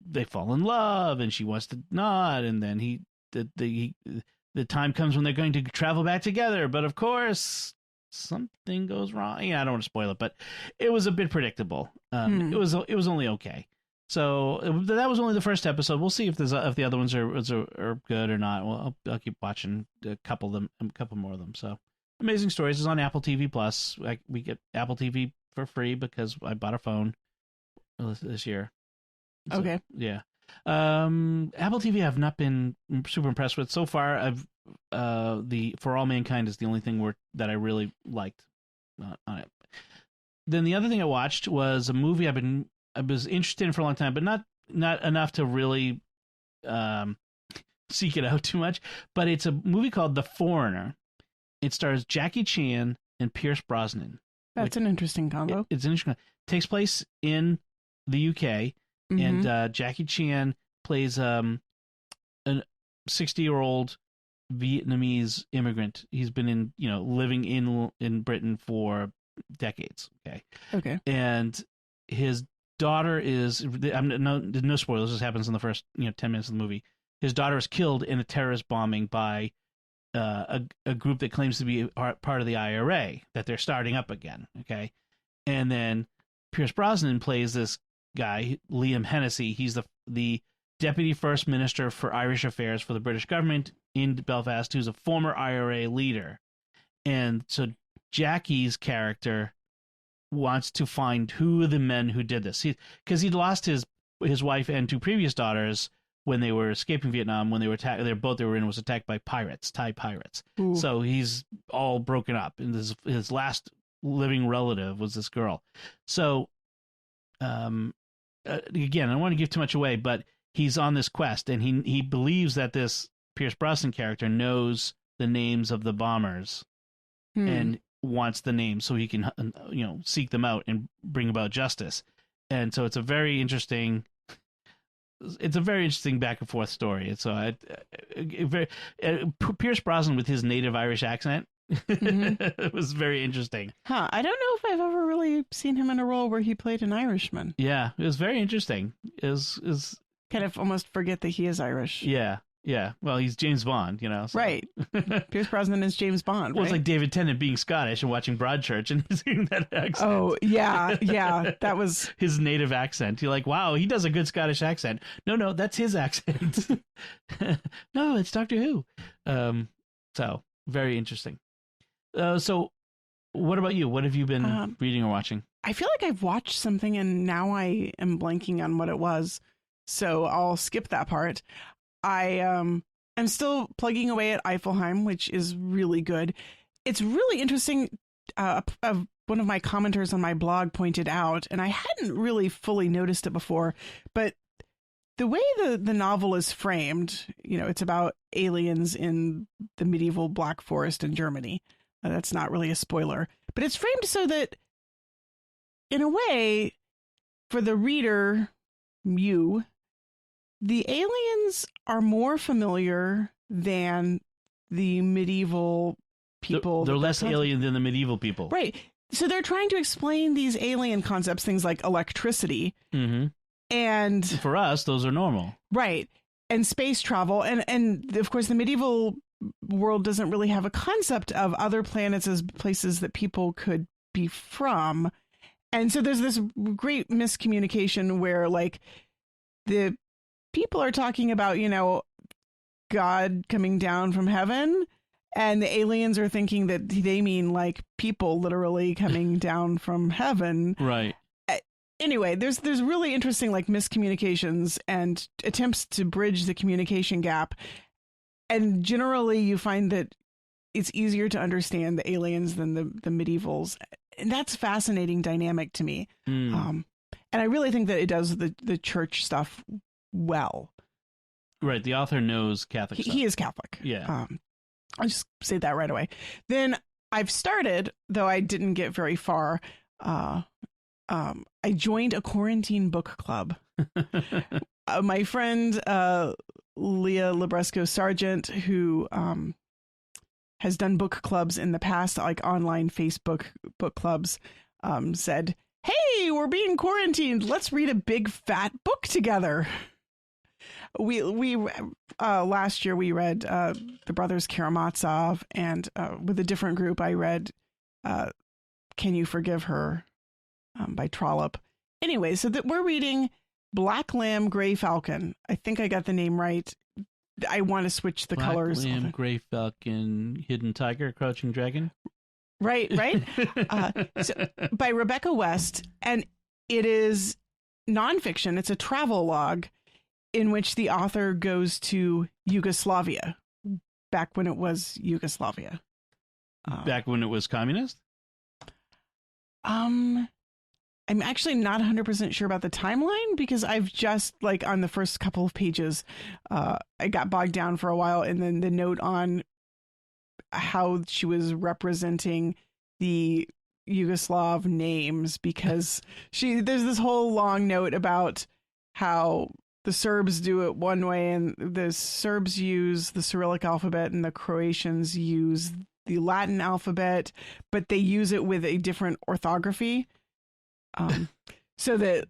Speaker 1: they fall in love and she wants to not, and then the time comes when they're going to travel back together, but of course something goes wrong. Yeah, I don't want to spoil it, but it was a bit predictable. It was only okay. So that was only the first episode. We'll see if the other ones are good or not. Well, I'll keep watching a couple more of them. So Amazing Stories is on Apple TV Plus. We get Apple TV for free because I bought a phone this year. So,
Speaker 2: okay.
Speaker 1: Yeah. Apple TV I've not been super impressed with so far. I've the For All Mankind is the only thing that I really liked on it. Then the other thing I watched was a movie I was interested in for a long time, but not enough to really seek it out too much. But it's a movie called The Foreigner. It stars Jackie Chan and Pierce Brosnan.
Speaker 2: That's an interesting combo.
Speaker 1: It's an interesting. It takes place in the UK, and Jackie Chan plays a 60-year-old Vietnamese immigrant. He's been living in Britain for decades.
Speaker 2: Okay.
Speaker 1: And his daughter is. No spoilers. This happens in the first 10 minutes of the movie. His daughter is killed in a terrorist bombing by a group that claims to be part of the IRA that they're starting up again. Okay, and then Pierce Brosnan plays this guy, Liam Hennessy. He's the Deputy First Minister for Irish Affairs for the British government in Belfast, who's a former IRA leader. And so Jackie's character wants to find who are the men who did this. Because he'd lost his wife and two previous daughters when they were escaping Vietnam, when they were attacked, their boat they were in was attacked by pirates, Thai pirates.
Speaker 2: Ooh.
Speaker 1: So he's all broken up, and his last living relative was this girl. So, again, I don't want to give too much away, but he's on this quest, and he believes that this Pierce Brosnan character knows the names of the bombers and wants the names so he can, seek them out and bring about justice. And so it's a very interesting back and forth story. And so Pierce Brosnan with his native Irish accent, it was very interesting.
Speaker 2: I don't know if I've ever really seen him in a role where he played an Irishman.
Speaker 1: Yeah, it was very interesting. Is
Speaker 2: kind of almost forget that he is Irish.
Speaker 1: Yeah. Yeah, well, he's James Bond, So.
Speaker 2: Right. Pierce Brosnan is James Bond,
Speaker 1: Well,
Speaker 2: right?
Speaker 1: it's like David Tennant being Scottish and watching Broadchurch and hearing that accent.
Speaker 2: Oh, yeah, that was...
Speaker 1: his native accent. You're like, wow, he does a good Scottish accent. No, that's his accent. No, it's Doctor Who. So, very interesting. So, what about you? What have you been reading or watching?
Speaker 2: I feel like I've watched something and now I am blanking on what it was, so I'll skip that part. I'm still plugging away at Eifelheim, which is really good. It's really interesting. One of my commenters on my blog pointed out, and I hadn't really fully noticed it before, but the way the novel is framed, it's about aliens in the medieval Black Forest in Germany. That's not really a spoiler, but it's framed so that, in a way, for the reader, the aliens are more familiar than the medieval people.
Speaker 1: They're less alien than the medieval people.
Speaker 2: Right. So they're trying to explain these alien concepts, things like electricity.
Speaker 1: Mm-hmm.
Speaker 2: And
Speaker 1: for us, those are normal.
Speaker 2: Right. And space travel. And of course, the medieval world doesn't really have a concept of other planets as places that people could be from. And so there's this great miscommunication where, like, the people are talking about, God coming down from heaven, and the aliens are thinking that they mean like people literally coming down from heaven.
Speaker 1: Right.
Speaker 2: Anyway, there's really interesting like miscommunications and attempts to bridge the communication gap. And generally you find that it's easier to understand the aliens than the medievals. And that's a fascinating dynamic to me. And I really think that it does the church stuff well.
Speaker 1: Right. The author knows Catholic stuff.
Speaker 2: He is Catholic.
Speaker 1: Yeah.
Speaker 2: I'll just say that right away. Then I've started, though I didn't get very far. I joined a quarantine book club. My friend, Leah Labresco Sargent, who has done book clubs in the past, like online Facebook book clubs, said, "Hey, we're being quarantined. Let's read a big fat book together." We last year we read the Brothers Karamazov, and with a different group I read Can You Forgive Her by Trollope. Anyway, so that we're reading Black Lamb, Gray Falcon. I think I got the name right. I want to switch the colors.
Speaker 1: Black Lamb, Gray Falcon, Hidden Tiger, Crouching Dragon.
Speaker 2: Right. So, by Rebecca West, and it is nonfiction. It's a travel log in which the author goes to Yugoslavia, back when it was Yugoslavia.
Speaker 1: Back when it was communist?
Speaker 2: I'm actually not 100% sure about the timeline, because I've just, like, on the first couple of pages, I got bogged down for a while, and then the note on how she was representing the Yugoslav names, because there's this whole long note about how the Serbs do it one way, and the Serbs use the Cyrillic alphabet and the Croatians use the Latin alphabet, but they use it with a different orthography. So that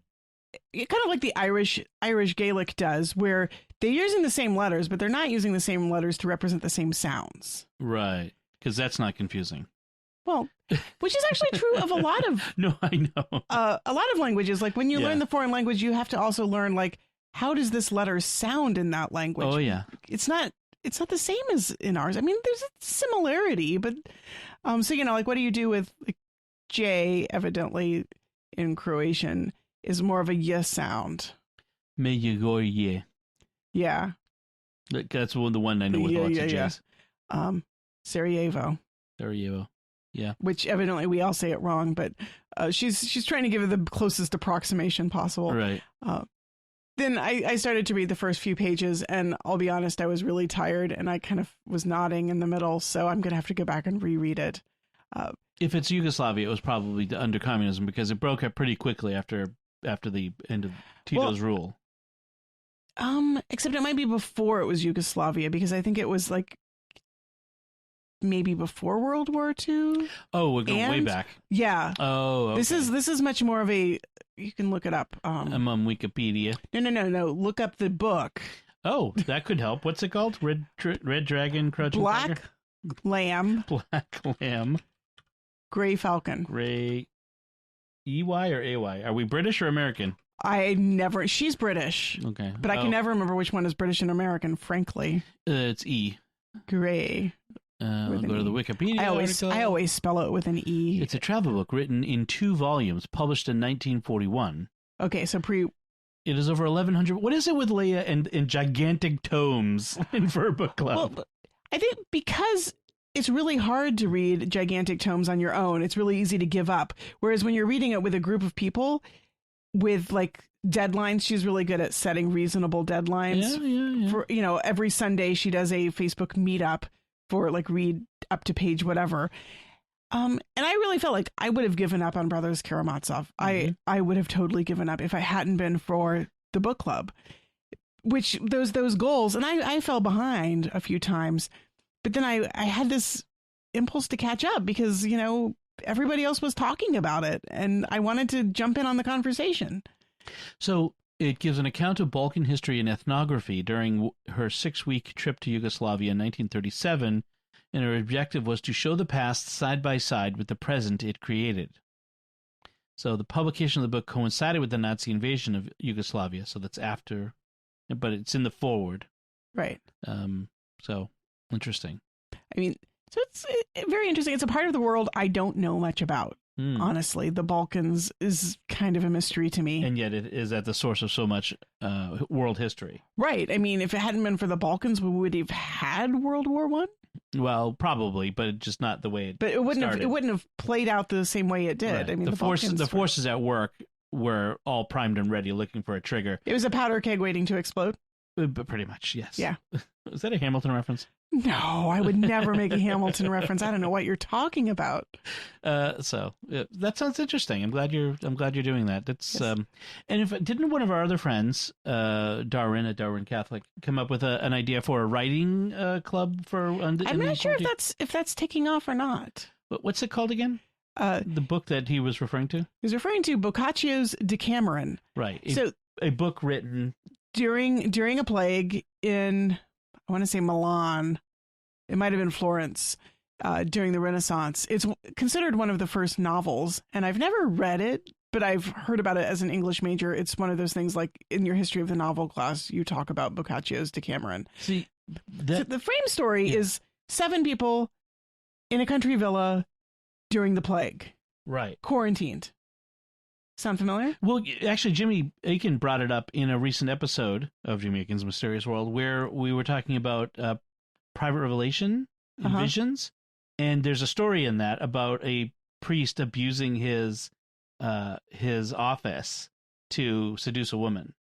Speaker 2: kind of like the Irish Gaelic does, where they're using the same letters, but they're not using the same letters to represent the same sounds.
Speaker 1: Right. Because that's not confusing.
Speaker 2: Well, which is actually true of a lot of...
Speaker 1: No, I know.
Speaker 2: A lot of languages. Like when you learn the foreign language, you have to also learn, like, how does this letter sound in that language?
Speaker 1: Oh, yeah.
Speaker 2: It's not the same as in ours. I mean, there's a similarity, but so, like, what do you do with, like, J, evidently in Croatian, is more of a y sound.
Speaker 1: Mejogorje.
Speaker 2: Yeah.
Speaker 1: That's the one I know with lots of J's.
Speaker 2: Sarajevo.
Speaker 1: Yeah.
Speaker 2: Which evidently we all say it wrong, but she's trying to give it the closest approximation possible.
Speaker 1: Right.
Speaker 2: Then I started to read the first few pages, and I'll be honest, I was really tired, and I kind of was nodding in the middle, so I'm going to have to go back and reread it.
Speaker 1: If it's Yugoslavia, it was probably under communism because it broke up pretty quickly after the end of Tito's rule.
Speaker 2: Except it might be before it was Yugoslavia, because I think it was like maybe before World War II.
Speaker 1: Oh, we're going way back.
Speaker 2: Yeah.
Speaker 1: Oh, okay.
Speaker 2: This is much more of a. You can look it up.
Speaker 1: I'm on Wikipedia.
Speaker 2: No. Look up the book.
Speaker 1: Oh, that could help. What's it called? Red Dragon, Crouching
Speaker 2: Black
Speaker 1: Tiger?
Speaker 2: Lamb.
Speaker 1: Black Lamb.
Speaker 2: Gray Falcon.
Speaker 1: Gray. EY or AY? Are we British or American?
Speaker 2: She's British.
Speaker 1: Okay.
Speaker 2: But I can never remember which one is British and American, frankly.
Speaker 1: It's E.
Speaker 2: Gray.
Speaker 1: I'll go to the Wikipedia article.
Speaker 2: I always spell it with an E.
Speaker 1: It's a travel book written in 2 volumes, published in 1941.
Speaker 2: Okay, so
Speaker 1: It is over 1,100. What is it with Leia and gigantic tomes for a book club?
Speaker 2: Well, I think because it's really hard to read gigantic tomes on your own, it's really easy to give up. Whereas when you're reading it with a group of people with like deadlines, she's really good at setting reasonable deadlines.
Speaker 1: Yeah.
Speaker 2: For, every Sunday she does a Facebook meetup for like read up to page whatever. And I really felt like I would have given up on Brothers Karamazov.
Speaker 1: Mm-hmm.
Speaker 2: I would have totally given up if I hadn't been for the book club, which those goals. And I fell behind a few times, but then I had this impulse to catch up because, everybody else was talking about it and I wanted to jump in on the conversation.
Speaker 1: So it gives an account of Balkan history and ethnography during her 6-week trip to Yugoslavia in 1937, and her objective was to show the past side by side with the present it created. So the publication of the book coincided with the Nazi invasion of Yugoslavia, so that's after, but it's in the foreword.
Speaker 2: Right.
Speaker 1: So interesting.
Speaker 2: I mean, so it's very interesting. It's a part of the world I don't know much about. Honestly, the Balkans is kind of a mystery to me.
Speaker 1: And yet it is at the source of so much world history.
Speaker 2: Right. I mean, if it hadn't been for the Balkans, we would have had World War I?
Speaker 1: Well, probably, but just not the way
Speaker 2: But it wouldn't have played out the same way it did.
Speaker 1: Right.
Speaker 2: I mean,
Speaker 1: the forces at work were all primed and ready, looking for a trigger.
Speaker 2: It was a powder keg waiting to explode.
Speaker 1: But pretty much, yes.
Speaker 2: Yeah.
Speaker 1: Is that a Hamilton reference?
Speaker 2: No, I would never make a Hamilton reference. I don't know what you're talking about.
Speaker 1: So that sounds interesting. I'm glad you're doing that. That's yes. And if didn't one of our other friends, Darwin at Darwin Catholic, come up with an idea for a writing club for? I'm not
Speaker 2: sure if that's taking off or not.
Speaker 1: What's it called again? The book that he was referring to. He
Speaker 2: was referring to Boccaccio's Decameron.
Speaker 1: Right. A book written
Speaker 2: during a plague in, I want to say Milan. It might have been Florence during the Renaissance. It's considered one of the first novels, and I've never read it, but I've heard about it as an English major. It's one of those things like in your history of the novel class, you talk about Boccaccio's Decameron.
Speaker 1: See,
Speaker 2: so the frame story is 7 people in a country villa during the plague.
Speaker 1: Right.
Speaker 2: Quarantined. Sound familiar?
Speaker 1: Well, actually, Jimmy Akin brought it up in a recent episode of Jimmy Akin's Mysterious World where we were talking about private revelation and visions. And there's a story in that about a priest abusing his office to seduce a woman,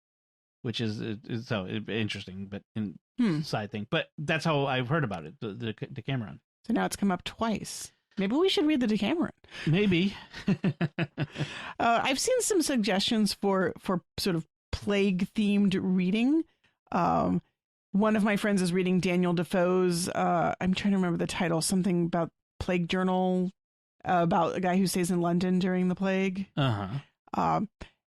Speaker 1: which is so interesting, but side thing. But that's how I've heard about it, the Decameron.
Speaker 2: So now it's come up twice. Maybe we should read the Decameron.
Speaker 1: Maybe.
Speaker 2: I've seen some suggestions for sort of plague-themed reading. One of my friends is reading Daniel Defoe's, I'm trying to remember the title, something about Plague Journal, about a guy who stays in London during the plague. And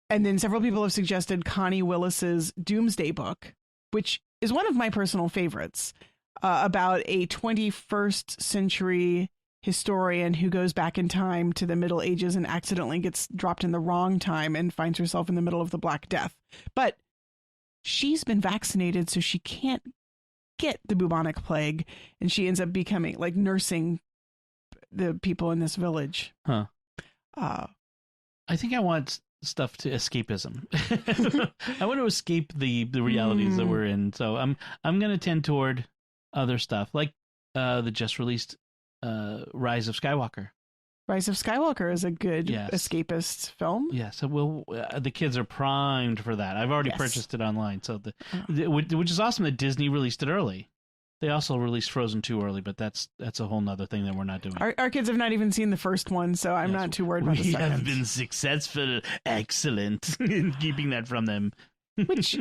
Speaker 2: then several people have suggested Connie Willis's Doomsday Book, which is one of my personal favorites, about a 21st century historian who goes back in time to the Middle Ages and accidentally gets dropped in the wrong time and finds herself in the middle of the Black Death. But she's been vaccinated, so she can't get the bubonic plague, and she ends up becoming like nursing the people in this village.
Speaker 1: I think I want stuff to escapism. I want to escape the realities that we're in. So I'm going to tend toward other stuff like the just released Rise of Skywalker.
Speaker 2: Rise of Skywalker is a good escapist film.
Speaker 1: Yeah, so the kids are primed for that. I've already purchased it online, so which is awesome that Disney released it early. They also released Frozen 2 early, but that's a whole nother thing that we're not doing.
Speaker 2: Our kids have not even seen the first one, so I'm not too worried about the second.
Speaker 1: We have been successful, excellent, in keeping that from them.
Speaker 2: Which,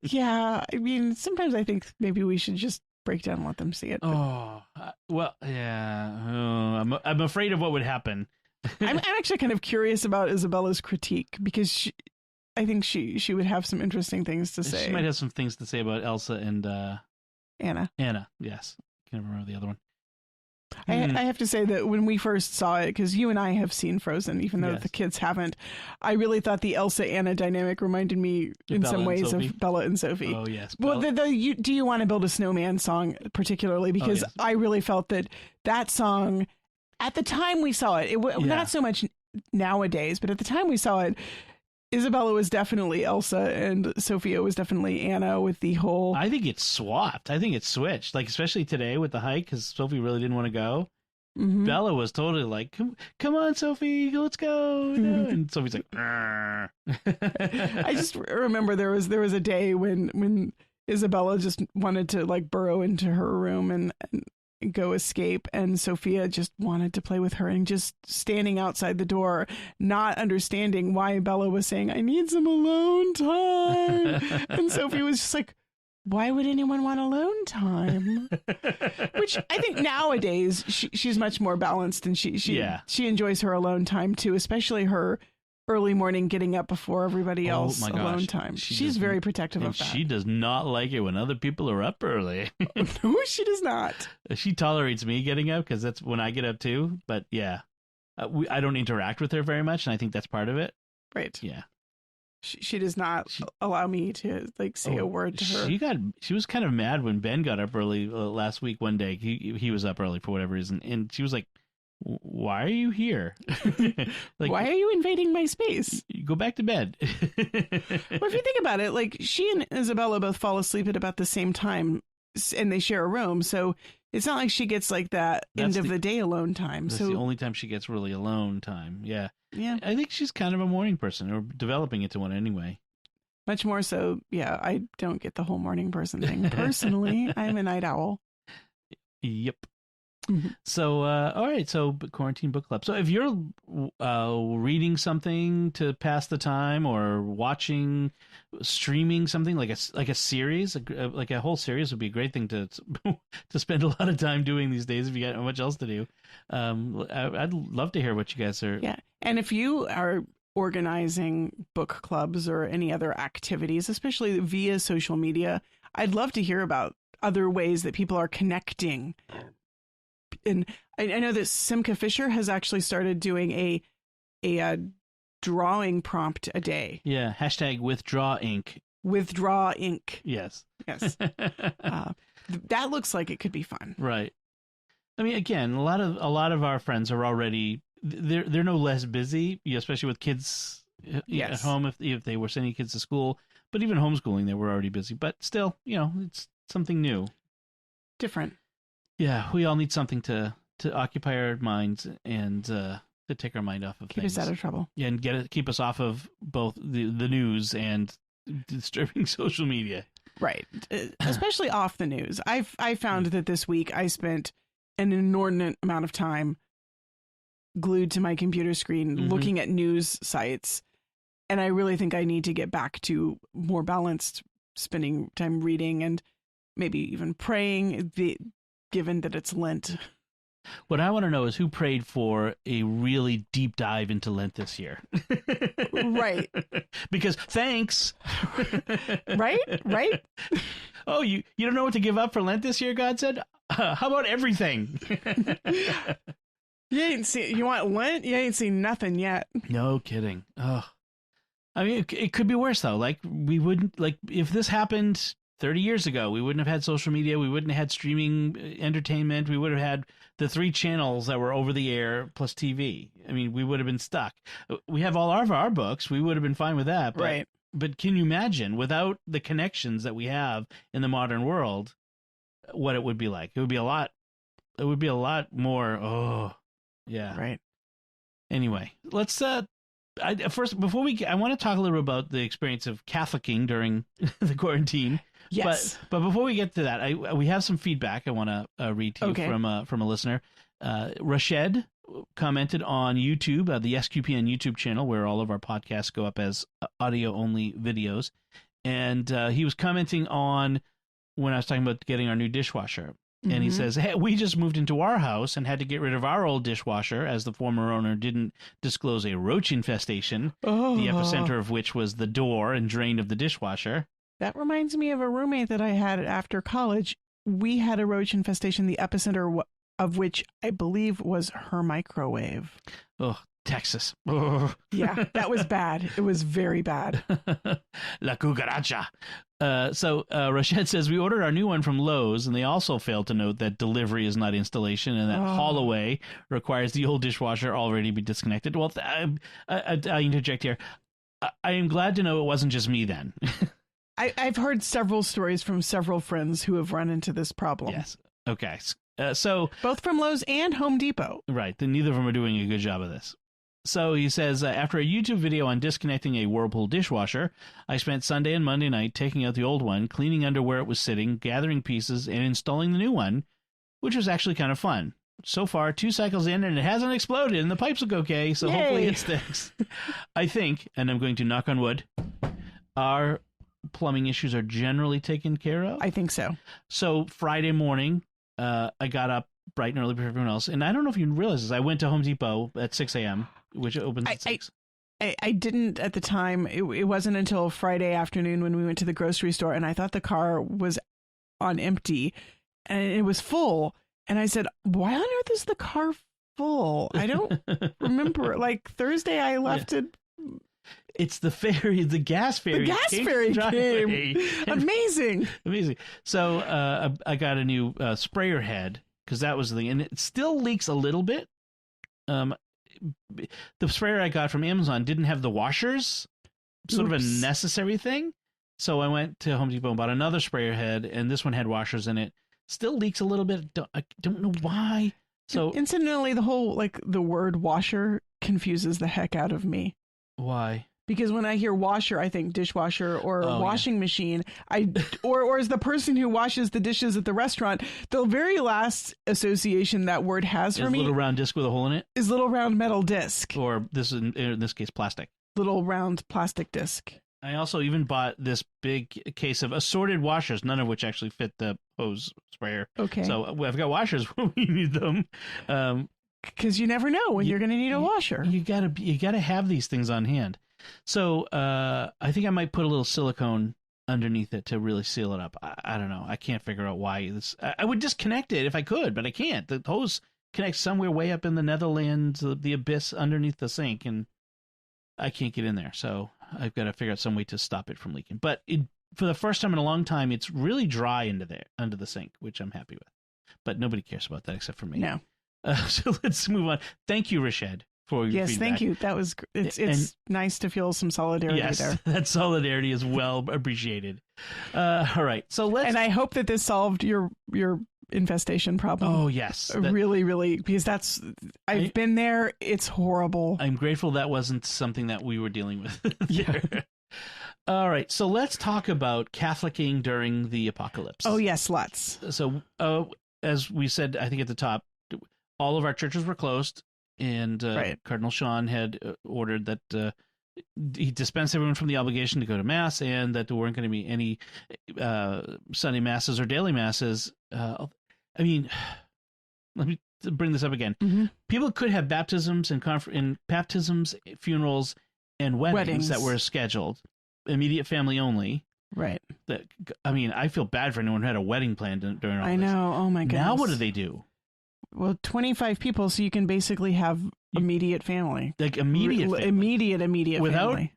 Speaker 2: yeah, I mean, sometimes I think maybe we should just break down and let them see it.
Speaker 1: Oh, well, yeah. Oh, I'm afraid of what would happen.
Speaker 2: I'm actually kind of curious about Isabella's critique because I think she would have some interesting things to say.
Speaker 1: She might have some things to say about Elsa and
Speaker 2: Anna.
Speaker 1: Anna, yes. Can't remember the other one.
Speaker 2: I have to say that when we first saw it, because you and I have seen Frozen, even though the kids haven't, I really thought the Elsa-Anna dynamic reminded me in some ways of Bella and Sophie.
Speaker 1: Oh, yes.
Speaker 2: Well, Do You Want to Build a Snowman song particularly, because I really felt that song, at the time we saw it, not so much nowadays, but at the time we saw it, Isabella was definitely Elsa and Sophia was definitely Anna with the whole...
Speaker 1: I think it's swapped. I think it's switched. Like, especially today with the hike, because Sophie really didn't want to go. Mm-hmm. Bella was totally like, come on, Sophie, let's go. And Sophie's like, I
Speaker 2: just remember there was a day when Isabella just wanted to like burrow into her room and go escape, and Sophia just wanted to play with her and just standing outside the door, not understanding why Bella was saying, I need some alone time. And Sophie was just like, why would anyone want alone time? Which I think nowadays she's much more balanced, and she enjoys her alone time too, especially her early morning getting up before everybody else alone time. She's very protective of that.
Speaker 1: She does not like it when other people are up early.
Speaker 2: No, she does not.
Speaker 1: She tolerates me getting up because that's when I get up too. But yeah, I don't interact with her very much, and I think that's part of it.
Speaker 2: Right.
Speaker 1: Yeah.
Speaker 2: She does not allow me to like say a word to her.
Speaker 1: She was kind of mad when Ben got up early last week. One day he was up early for whatever reason, and she was like, why are you here?
Speaker 2: Like, why are you invading my space?
Speaker 1: Go back to bed.
Speaker 2: Well, if you think about it, like she and Isabella both fall asleep at about the same time, and they share a room, so it's not like she gets like that end of the day alone time.
Speaker 1: That's the only time she gets really alone time. Yeah.
Speaker 2: Yeah.
Speaker 1: I think she's kind of a morning person, or developing into one anyway.
Speaker 2: Much more so. Yeah. I don't get the whole morning person thing. Personally, I'm a night owl.
Speaker 1: Yep. Mm-hmm. So, all right. So, quarantine book club. So, if you're reading something to pass the time, or streaming something like a series, like a whole series would be a great thing to spend a lot of time doing these days if you got much else to do. I'd love to hear what you guys are.
Speaker 2: Yeah, and if you are organizing book clubs or any other activities, especially via social media, I'd love to hear about other ways that people are connecting. And I know that Simca Fisher has actually started doing a drawing prompt a day.
Speaker 1: Yeah. # withdraw ink.
Speaker 2: Withdraw ink.
Speaker 1: Yes.
Speaker 2: Yes. That looks like it could be fun.
Speaker 1: Right. I mean, again, a lot of our friends are already, they're no less busy, especially with kids at home if they were sending kids to school. But even homeschooling, they were already busy. But still, it's something new.
Speaker 2: Different.
Speaker 1: Yeah, we all need something to occupy our minds and to take our mind off of
Speaker 2: keep
Speaker 1: things.
Speaker 2: Us out of trouble.
Speaker 1: Yeah, and keep us off of both the news and disturbing social media.
Speaker 2: Right, especially off the news. I found that this week I spent an inordinate amount of time glued to my computer screen looking at news sites, and I really think I need to get back to more balanced spending time reading and maybe even praying. Given that it's Lent.
Speaker 1: What I want to know is who prayed for a really deep dive into Lent this year.
Speaker 2: Right.
Speaker 1: Because thanks.
Speaker 2: Right.
Speaker 1: Oh, you don't know what to give up for Lent this year, God said? How about everything?
Speaker 2: You want Lent? You ain't seen nothing yet.
Speaker 1: No kidding. Oh, I mean, it could be worse though. Like if this happened 30 years ago, we wouldn't have had social media. We wouldn't have had streaming entertainment. We would have had the 3 channels that were over the air plus TV. I mean, we would have been stuck. We have all of our books. We would have been fine with that. But,
Speaker 2: right.
Speaker 1: But can you imagine, without the connections that we have in the modern world, what it would be like? It would be a lot more. Oh, yeah.
Speaker 2: Right.
Speaker 1: Anyway, let's first, before I want to talk a little bit about the experience of Catholicing during the quarantine.
Speaker 2: Yes.
Speaker 1: But before we get to that, we have some feedback I want to read to you from a listener. Rashed commented on YouTube, the SQPN YouTube channel, where all of our podcasts go up as audio-only videos. And he was commenting on when I was talking about getting our new dishwasher. And he says, hey, we just moved into our house and had to get rid of our old dishwasher as the former owner didn't disclose a roach infestation, the epicenter of which was the door and drain of the dishwasher.
Speaker 2: That reminds me of a roommate that I had after college. We had a roach infestation, the epicenter of which I believe was her microwave.
Speaker 1: Oh, Texas. Oh.
Speaker 2: Yeah, that was bad. It was very bad.
Speaker 1: La cucaracha. So Rashad says, we ordered our new one from Lowe's, and they also failed to note that delivery is not installation and that haul away requires the old dishwasher already be disconnected. Well, I interject here. I am glad to know it wasn't just me then.
Speaker 2: I've heard several stories from several friends who have run into this problem.
Speaker 1: Yes. Okay. So
Speaker 2: both from Lowe's and Home Depot.
Speaker 1: Right. Then neither of them are doing a good job of this. So he says, after a YouTube video on disconnecting a Whirlpool dishwasher, I spent Sunday and Monday night taking out the old one, cleaning under where it was sitting, gathering pieces, and installing the new one, which was actually kind of fun. So far, 2 cycles in, and it hasn't exploded, and the pipes look okay, so hopefully it sticks. I think, and I'm going to knock on wood, our plumbing issues are generally taken care of.
Speaker 2: I think so. So
Speaker 1: Friday morning, I got up bright and early for everyone else, and I don't know if you realize this, I went to Home Depot at 6 a.m., which opens at 6.
Speaker 2: I didn't at the time. It wasn't until Friday afternoon when we went to the grocery store, and I thought the car was on empty, and it was full. And I said, why on earth is the car full? I don't remember. Like Thursday, I left it.
Speaker 1: It's the ferry, the gas ferry.
Speaker 2: The gas ferry came. Amazing.
Speaker 1: Amazing. So I got a new sprayer head, because that was the thing. And it still leaks a little bit. The sprayer I got from Amazon didn't have the washers, sort of a necessary thing. So I went to Home Depot and bought another sprayer head, and this one had washers in it. Still leaks a little bit. I don't know why. So
Speaker 2: incidentally, the whole the word washer confuses the heck out of me.
Speaker 1: Why?
Speaker 2: Because when I hear washer, I think dishwasher or washing machine. Or as the person who washes the dishes at the restaurant, the very last association that word has for me,
Speaker 1: little round disc with a hole in it,
Speaker 2: is little round metal disc,
Speaker 1: or in this case plastic.
Speaker 2: Little round plastic disc.
Speaker 1: I also even bought this big case of assorted washers, none of which actually fit the hose sprayer.
Speaker 2: Okay.
Speaker 1: So I've got washers when we need them.
Speaker 2: Because you never know when you're going to need a washer.
Speaker 1: You gotta have these things on hand. So I think I might put a little silicone underneath it to really seal it up. I don't know. I can't figure out why this. I would disconnect it if I could, but I can't. The hose connects somewhere way up in the Netherlands, the abyss underneath the sink, and I can't get in there. So I've got to figure out some way to stop it from leaking. But for the first time in a long time, it's really dry under the sink, which I'm happy with. But nobody cares about that except for me.
Speaker 2: No.
Speaker 1: So let's move on. Thank you, Rashad, for your feedback.
Speaker 2: Thank you. That was it's nice to feel some solidarity there.
Speaker 1: That solidarity is well appreciated. All right, so let's.
Speaker 2: And I hope that this solved your infestation problem.
Speaker 1: Oh yes,
Speaker 2: really, really, because I've been there. It's horrible.
Speaker 1: I'm grateful that wasn't something that we were dealing with. Yeah. All right, so let's talk about Catholicing during the apocalypse.
Speaker 2: Oh yes, let's.
Speaker 1: So as we said, I think at the top, all of our churches were closed, and Cardinal Sean had ordered that he dispensed everyone from the obligation to go to Mass, and that there weren't going to be any Sunday Masses or daily Masses. I mean, let me bring this up again. Mm-hmm. People could have baptisms and baptisms, funerals, and weddings that were scheduled, immediate family only.
Speaker 2: Right.
Speaker 1: I feel bad for anyone who had a wedding planned during all this.
Speaker 2: I know. Oh my goodness.
Speaker 1: Now what do?
Speaker 2: Well, 25 people, so you can basically have immediate family.
Speaker 1: Like immediate family.
Speaker 2: Immediate
Speaker 1: without,
Speaker 2: family.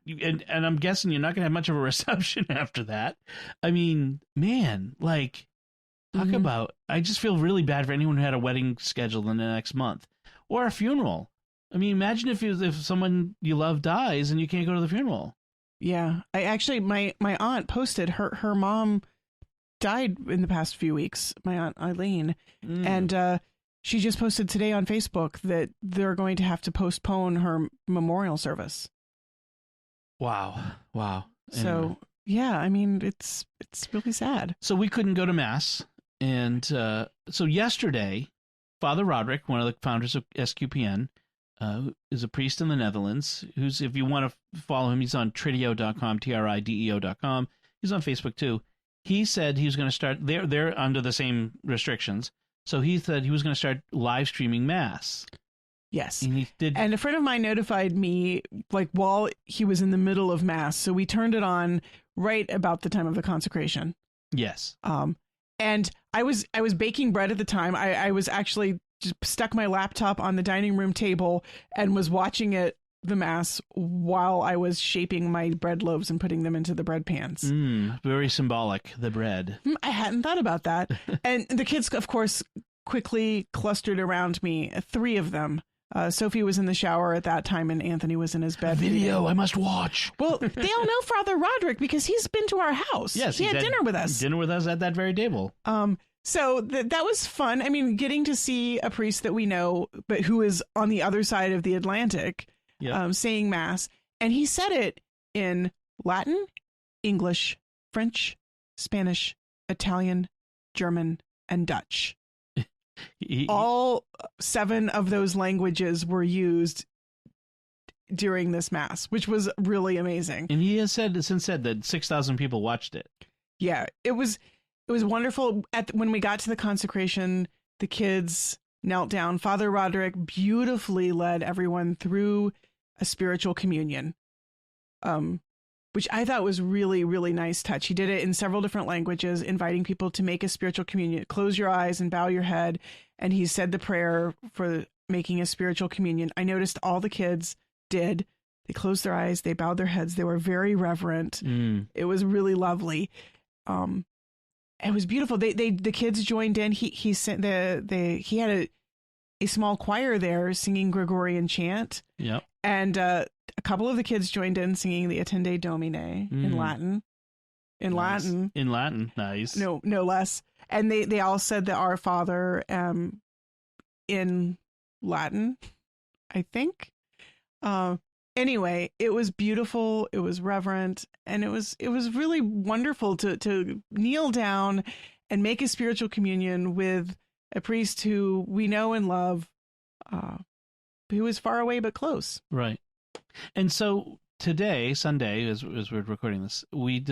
Speaker 1: And I'm guessing you're not going to have much of a reception after that. I mean, man, Talk about, I just feel really bad for anyone who had a wedding scheduled in the next month or a funeral. I mean, imagine if someone you love dies and you can't go to the funeral.
Speaker 2: Yeah. I actually, my aunt posted her mom died in the past few weeks, my aunt Eileen. And she just posted today on Facebook that they're going to have to postpone her memorial service.
Speaker 1: Wow.
Speaker 2: So, yeah, I mean, it's really sad.
Speaker 1: So we couldn't go to Mass. And so yesterday, Father Roderick, one of the founders of SQPN, is a priest in the Netherlands, who's, if you want to follow him, he's on Trideo.com, TRIDEO.com. He's on Facebook too. He said he was going to start, they're under the same restrictions, so he said he was going to start live streaming Mass.
Speaker 2: Yes.
Speaker 1: And he did.
Speaker 2: And a friend of mine notified me, like, while he was in the middle of Mass, so we turned it on right about the time of the consecration.
Speaker 1: Yes.
Speaker 2: And I was baking bread at the time. I was actually just stuck my laptop on the dining room table and was watching the Mass while I was shaping my bread loaves and putting them into the bread pans.
Speaker 1: Very symbolic, the bread.
Speaker 2: I hadn't thought about that. And the kids, of course, quickly clustered around me, 3 of them. Sophia was in the shower at that time, and Anthony was in his bed.
Speaker 1: A video I must watch.
Speaker 2: Well, they all know Father Roderick because he's been to our house.
Speaker 1: Yes,
Speaker 2: he had dinner with us.
Speaker 1: Dinner with us at that very table.
Speaker 2: So that was fun. I mean, getting to see a priest that we know, but who is on the other side of the Atlantic, saying Mass. And he said it in Latin, English, French, Spanish, Italian, German, and Dutch. All 7 of those languages were used during this Mass, which was really amazing.
Speaker 1: And he has since said that 6,000 people watched it.
Speaker 2: Yeah, it was wonderful. When we got to the consecration, the kids knelt down. Father Roderick beautifully led everyone through a spiritual communion, which I thought was really, really nice touch. He did it in several different languages, inviting people to make a spiritual communion. Close your eyes and bow your head. And he said the prayer for making a spiritual communion. I noticed all the kids did. They closed their eyes. They bowed their heads. They were very reverent. It was really lovely. It was beautiful. The kids joined in. He had a small choir there singing Gregorian chant.
Speaker 1: Yep.
Speaker 2: And a couple of the kids joined in singing the Attende Domine in Latin.
Speaker 1: In Latin, nice.
Speaker 2: No less. And they all said the Our Father in Latin, I think. Anyway, it was beautiful. It was reverent, and it was really wonderful to kneel down and make a spiritual communion with a priest who we know and love, who is far away but close.
Speaker 1: Right. And so today, Sunday, as we're recording this, we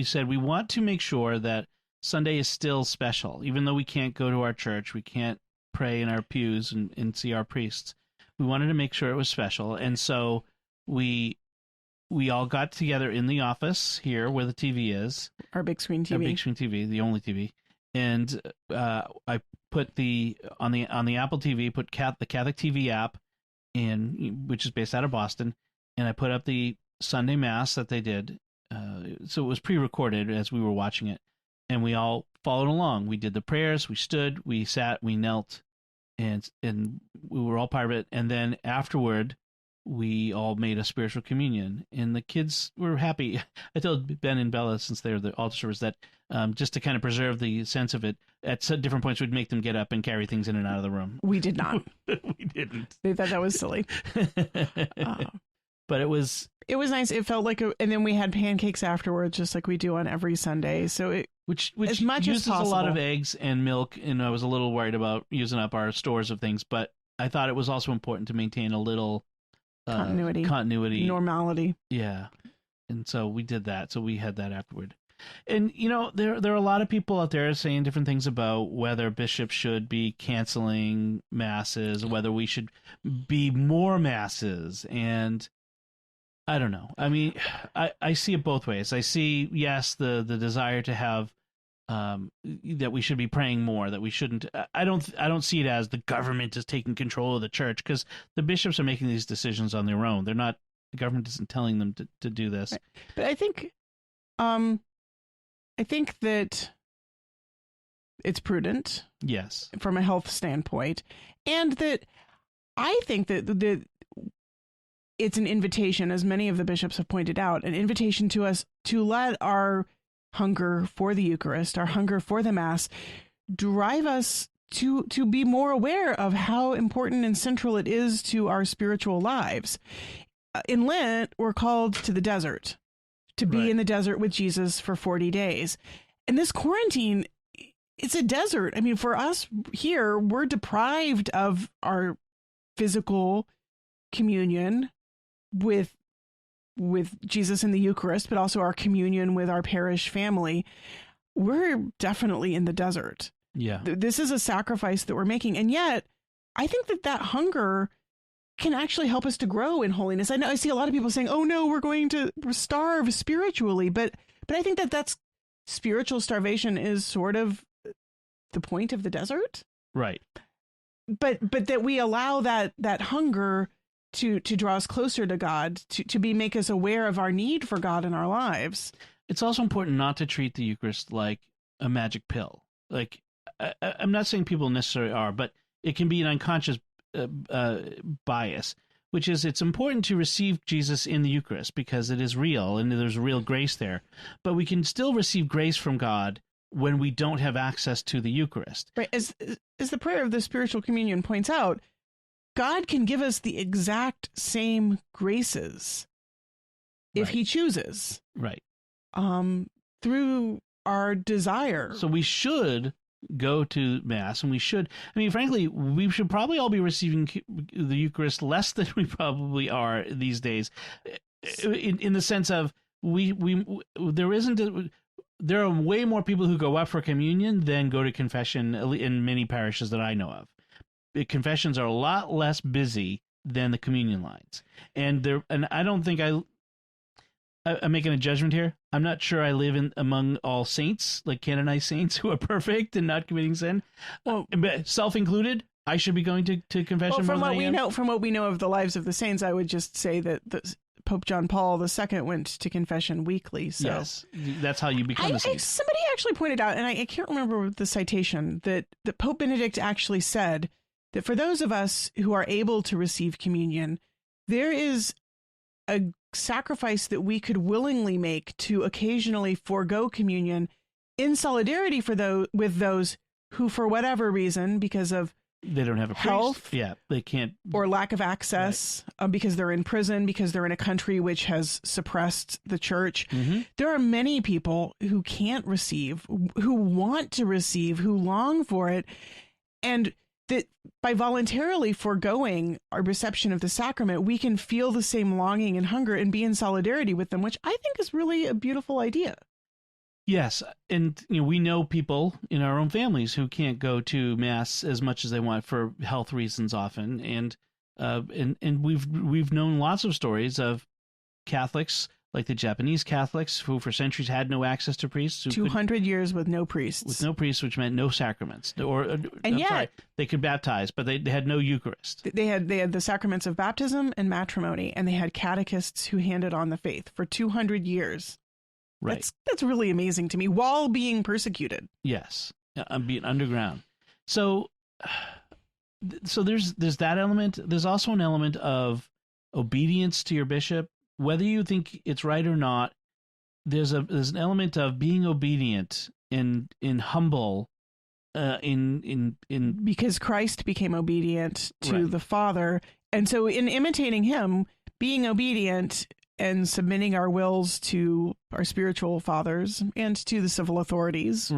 Speaker 1: said we want to make sure that Sunday is still special, even though we can't go to our church, we can't pray in our pews and see our priests. We wanted to make sure it was special, and so we all got together in the office here where the TV is,
Speaker 2: our big screen TV,
Speaker 1: the only TV, and I put on the Apple TV, put the Catholic TV app in, which is based out of Boston, and I put up the Sunday Mass that they did. So it was pre-recorded as we were watching it, and we all followed along. We did the prayers, we stood, we sat, we knelt, and we were all part of it. And then afterward, we all made a spiritual communion, and the kids were happy. I told Ben and Bella, since they're the altar servers, that just to kind of preserve the sense of it, at different points we'd make them get up and carry things in and out of the room.
Speaker 2: We did not.
Speaker 1: We didn't.
Speaker 2: They thought that was silly.
Speaker 1: But it was
Speaker 2: nice. It felt like and then we had pancakes afterwards, just like we do on every Sunday. So
Speaker 1: which
Speaker 2: as much
Speaker 1: uses
Speaker 2: as possible.
Speaker 1: A lot of eggs and milk, and I was a little worried about using up our stores of things, but I thought it was also important to maintain a little continuity,
Speaker 2: normality.
Speaker 1: Yeah. And so we did that. So we had that afterward. And, there are a lot of people out there saying different things about whether bishops should be canceling masses, whether we should be more masses. And I don't know. I mean, I see it both ways. I see, yes, the desire to have that we should be praying more, that we shouldn't. I don't see it as the government is taking control of the church, because the bishops are making these decisions on their own. They're not. The government isn't telling them to do this.
Speaker 2: Right. But I think that it's prudent.
Speaker 1: Yes.
Speaker 2: From a health standpoint. And that I think that it's an invitation, as many of the bishops have pointed out, an invitation to us to let our hunger for the Eucharist, our hunger for the Mass, drive us to be more aware of how important and central it is to our spiritual lives. In Lent, we're called to the desert, to be in the desert with Jesus for 40 days. And this quarantine, it's a desert. I mean, for us here, we're deprived of our physical communion with Jesus in the Eucharist, but also our communion with our parish family. We're definitely in the desert.
Speaker 1: Yeah.
Speaker 2: This is a sacrifice that we're making. And yet, I think that hunger can actually help us to grow in holiness. I know I see a lot of people saying, oh no, we're going to starve spiritually. But I think that's spiritual starvation is sort of the point of the desert.
Speaker 1: Right.
Speaker 2: But that we allow that hunger to draw us closer to God, to make us aware of our need for God in our lives.
Speaker 1: It's also important not to treat the Eucharist like a magic pill. Like, I'm not saying people necessarily are, but it can be an unconscious bias, which is it's important to receive Jesus in the Eucharist because it is real and there's real grace there. But we can still receive grace from God when we don't have access to the Eucharist.
Speaker 2: Right. As the prayer of the spiritual communion points out, God can give us the exact same graces if he chooses.
Speaker 1: Right.
Speaker 2: Through our desire.
Speaker 1: So we should go to Mass, and we should, I mean, frankly, we should probably all be receiving the Eucharist less than we probably are these days, in the sense of there are way more people who go up for communion than go to confession in many parishes that I know of. The confessions are a lot less busy than the communion lines, and I don't think I'm making a judgment here. I'm not sure I live among all saints, like canonized saints who are perfect and not committing sin. Well, self included, I should be going to confession.
Speaker 2: Well, from what we know of the lives of the saints, I would just say that Pope John Paul II went to confession weekly. So
Speaker 1: yes, that's how you become a saint.
Speaker 2: Somebody actually pointed out, and I can't remember the citation, that Pope Benedict actually said that for those of us who are able to receive communion, there is a sacrifice that we could willingly make to occasionally forego communion in solidarity with those who, for whatever reason, because of
Speaker 1: they don't have a
Speaker 2: health,
Speaker 1: priest. They can't,
Speaker 2: or lack of access, because they're in prison, because they're in a country which has suppressed the church. Mm-hmm. There are many people who can't receive, who want to receive, who long for it, and that by voluntarily foregoing our reception of the sacrament, we can feel the same longing and hunger and be in solidarity with them, which I think is really a beautiful idea.
Speaker 1: Yes, and we know people in our own families who can't go to Mass as much as they want for health reasons often, and we've known lots of stories of Catholics, like the Japanese Catholics, who for centuries had no access to priests.
Speaker 2: 200 years with no priests.
Speaker 1: With no priests, which meant no sacraments. They could baptize, but they had no Eucharist.
Speaker 2: They had the sacraments of baptism and matrimony, and they had catechists who handed on the faith for 200 years.
Speaker 1: Right.
Speaker 2: That's really amazing to me, while being persecuted.
Speaker 1: Yes, being underground. So there's that element. There's also an element of obedience to your bishop. Whether you think it's right or not, there's an element of being obedient and humble,
Speaker 2: because Christ became obedient to the Father, and so in imitating him, being obedient and submitting our wills to our spiritual fathers and to the civil authorities,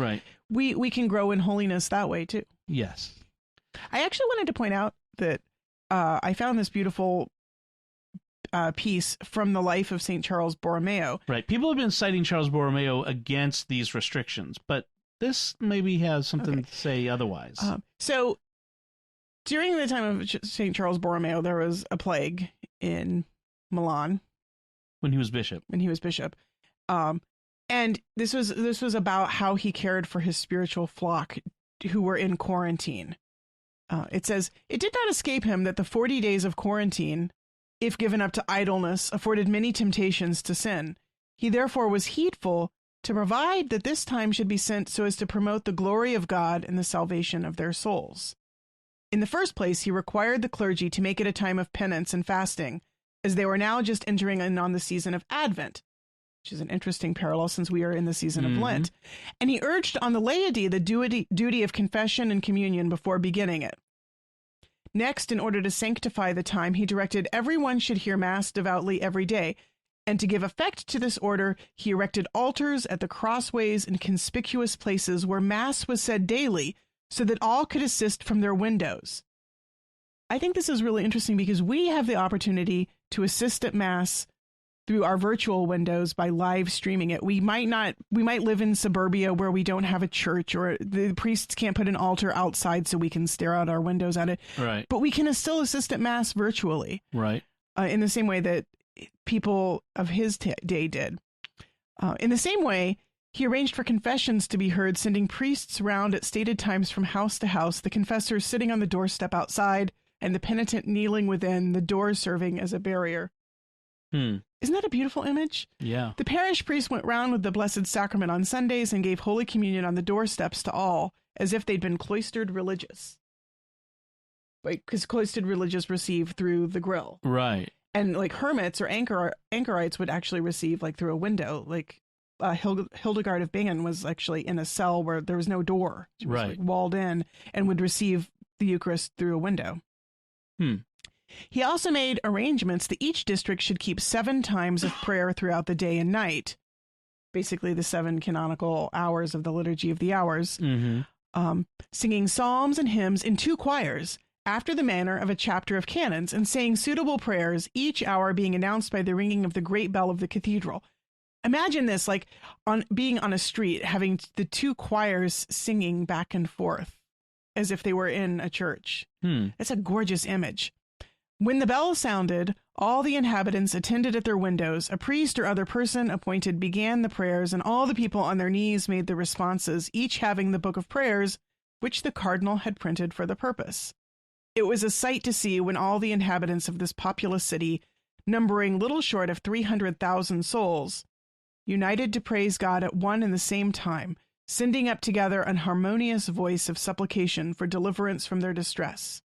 Speaker 2: we can grow in holiness that way too.
Speaker 1: Yes,
Speaker 2: I actually wanted to point out that I found this beautiful piece from the life of St. Charles Borromeo.
Speaker 1: Right. People have been citing Charles Borromeo against these restrictions, but this maybe has something to say otherwise.
Speaker 2: So during the time of St. Charles Borromeo, there was a plague in Milan.
Speaker 1: When he was bishop.
Speaker 2: And this was about how he cared for his spiritual flock who were in quarantine. It says, "It did not escape him that the 40 days of quarantine, if given up to idleness, afforded many temptations to sin. He therefore was heedful to provide that this time should be sent so as to promote the glory of God and the salvation of their souls. In the first place, he required the clergy to make it a time of penance and fasting, as they were now just entering in on the season of Advent, which is an interesting parallel since we are in the season of Lent. And he urged on the laity the duty of confession and communion before beginning it. Next, in order to sanctify the time, he directed everyone should hear Mass devoutly every day. And to give effect to this order, he erected altars at the crossways and conspicuous places where Mass was said daily, so that all could assist from their windows. I think this is really interesting because we have the opportunity to assist at Mass through our virtual windows by live streaming it. We might live in suburbia where we don't have a church, or the priests can't put an altar outside so we can stare out our windows at it.
Speaker 1: Right.
Speaker 2: But we can still assist at Mass virtually.
Speaker 1: Right.
Speaker 2: In the same way that people of his day did. In the same way, he arranged for confessions to be heard, sending priests round at stated times from house to house, the confessors sitting on the doorstep outside, and the penitent kneeling within, the door serving as a barrier. Isn't that a beautiful image?
Speaker 1: Yeah.
Speaker 2: The parish priest went round with the Blessed Sacrament on Sundays and gave Holy Communion on the doorsteps to all, as if they'd been cloistered religious. Like, because cloistered religious receive through the grill.
Speaker 1: Right.
Speaker 2: And like hermits or anchorites would actually receive like through a window. Like Hildegard of Bingen was actually in a cell where there was no door. She was like walled in and would receive the Eucharist through a window. He also made arrangements that each district should keep 7 times of prayer throughout the day and night. Basically the 7 canonical hours of the Liturgy of the Hours. Singing psalms and hymns in 2 choirs, after the manner of a chapter of canons, and saying suitable prayers, each hour being announced by the ringing of the great bell of the cathedral. Imagine this, like being on a street, having the 2 choirs singing back and forth as if they were in a church. It's a gorgeous image. When the bell sounded, all the inhabitants attended at their windows. A priest or other person appointed began the prayers, and all the people on their knees made the responses, each having the book of prayers, which the cardinal had printed for the purpose. It was a sight to see when all the inhabitants of this populous city, numbering little short of 300,000 souls, united to praise God at one and the same time, sending up together an harmonious voice of supplication for deliverance from their distress.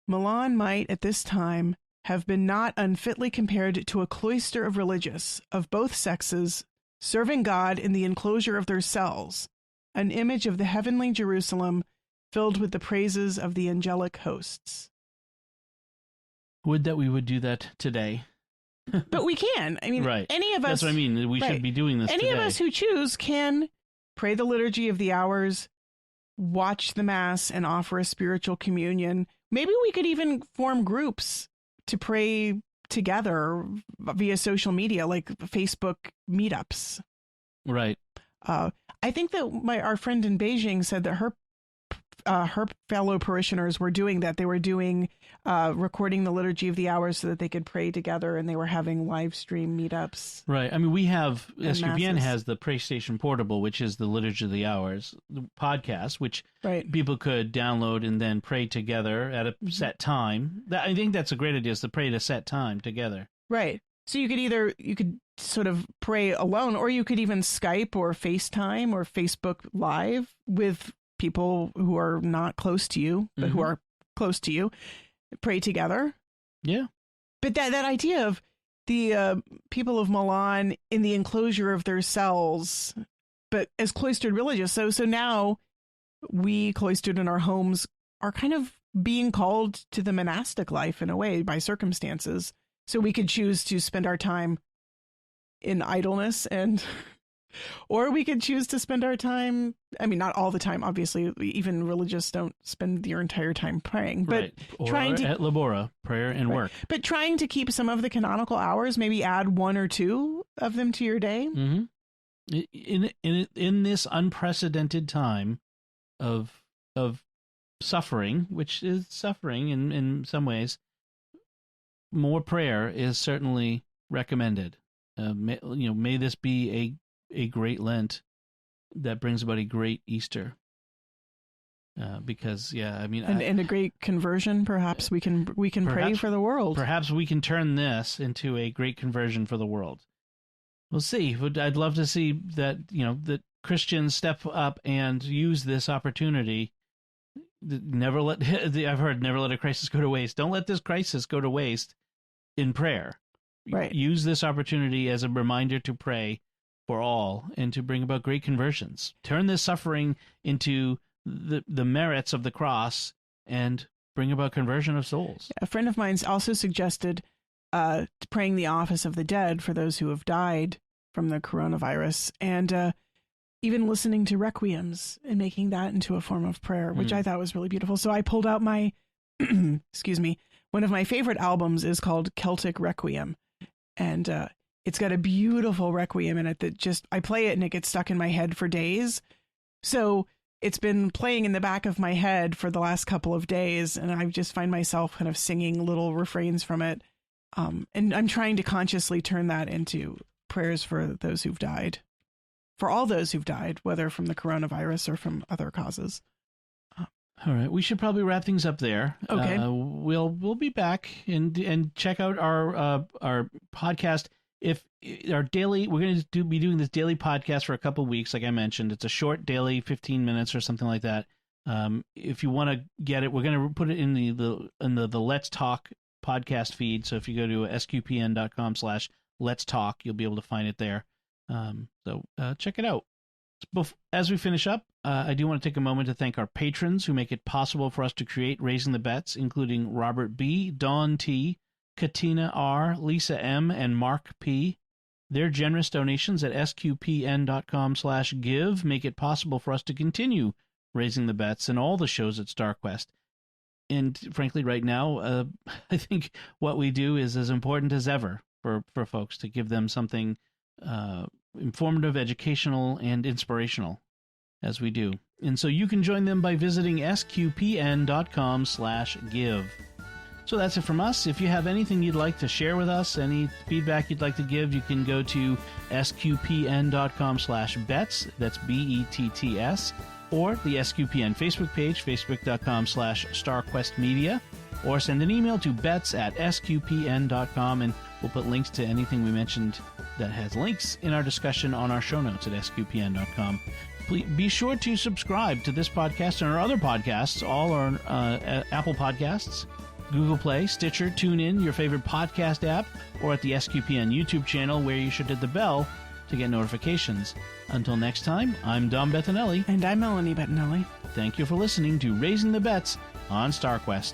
Speaker 2: Milan might, at this time, have been not unfitly compared to a cloister of religious, of both sexes, serving God in the enclosure of their cells, an image of the heavenly Jerusalem filled with the praises of the angelic hosts.
Speaker 1: Would that we would do that today.
Speaker 2: But we can. I mean, any of us...
Speaker 1: That's what I mean. We should be doing this
Speaker 2: Any
Speaker 1: today.
Speaker 2: of us who choose can pray the Liturgy of the Hours, watch the Mass, and offer a spiritual communion. Maybe we could even form groups to pray together via social media, like Facebook meetups.
Speaker 1: Right.
Speaker 2: I think that our friend in Beijing said that her fellow parishioners were doing that. They were doing recording the Liturgy of the Hours so that they could pray together, and they were having live stream meetups.
Speaker 1: Right. I mean, we have, SQPN
Speaker 2: masses.
Speaker 1: has the Pray Station Portable, which is the Liturgy of the Hours podcast, which people could download and then pray together at a set time. I think that's a great idea, is to pray at a set time together.
Speaker 2: Right. So you could sort of pray alone, or you could even Skype or FaceTime or Facebook Live with people who are not close to you, but who are close to you, pray together.
Speaker 1: Yeah.
Speaker 2: But that idea of the people of Milan in the enclosure of their cells, but as cloistered religious. So now we cloistered in our homes are kind of being called to the monastic life in a way by circumstances. So we could choose to spend our time in idleness or we could choose to spend our time, I mean, not all the time, obviously, even religious don't spend their entire time praying, but
Speaker 1: or
Speaker 2: trying to
Speaker 1: at Labora, prayer and work.
Speaker 2: But trying to keep some of the canonical hours, maybe add 1 or 2 of them to your day.
Speaker 1: In this unprecedented time of suffering, which is suffering in some ways, more prayer is certainly recommended. May this be a great Lent that brings about a great Easter. Because and
Speaker 2: a great conversion. Perhaps we can pray for the world.
Speaker 1: Perhaps we can turn this into a great conversion for the world. We'll see. I'd love to see that, that Christians step up and use this opportunity. I've heard never let a crisis go to waste. Don't let this crisis go to waste in prayer.
Speaker 2: Right.
Speaker 1: Use this opportunity as a reminder to pray for all and to bring about great conversions. Turn this suffering into the merits of the cross and bring about conversion of souls.
Speaker 2: A friend of mine's also suggested praying the office of the dead for those who have died from the coronavirus, and even listening to requiems and making that into a form of prayer, which I thought was really beautiful. So I pulled out my, excuse me, one of my favorite albums is called Celtic Requiem, and it's got a beautiful requiem in it that I play it and it gets stuck in my head for days. So it's been playing in the back of my head for the last couple of days, and I just find myself kind of singing little refrains from it. And I'm trying to consciously turn that into prayers for those who've died, for all those who've died, whether from the coronavirus or from other causes.
Speaker 1: All right, we should probably wrap things up there.
Speaker 2: Okay,
Speaker 1: we'll be back and check out our podcast. If our daily, we're going to be doing this daily podcast for a couple of weeks, like I mentioned. It's a short daily, 15 minutes or something like that. If you want to get it, we're going to put it in the Let's Talk podcast feed. So if you go to sqpn.com/Let's Talk, you'll be able to find it there. So check it out. As we finish up, I do want to take a moment to thank our patrons who make it possible for us to create Raising the Bets, including Robert B., Dawn T., Katina R., Lisa M., and Mark P. Their generous donations at sqpn.com/give make it possible for us to continue Raising the Bets and all the shows at StarQuest. And frankly, right now, I think what we do is as important as ever for folks, to give them something informative, educational, and inspirational as we do. And so you can join them by visiting sqpn.com/give. So that's it from us. If you have anything you'd like to share with us, any feedback you'd like to give, you can go to sqpn.com/bets. That's BETTS. Or the SQPN Facebook page, facebook.com/StarQuestMedia. Or send an email to bets@sqpn.com, and we'll put links to anything we mentioned that has links in our discussion on our show notes at sqpn.com. Please be sure to subscribe to this podcast and our other podcasts, all on Apple Podcasts, Google Play, Stitcher, TuneIn, your favorite podcast app, or at the SQPN YouTube channel, where you should hit the bell to get notifications. Until next time, I'm Dom Bettinelli.
Speaker 2: And I'm Melanie Bettinelli.
Speaker 1: Thank you for listening to Raising the Bets on StarQuest.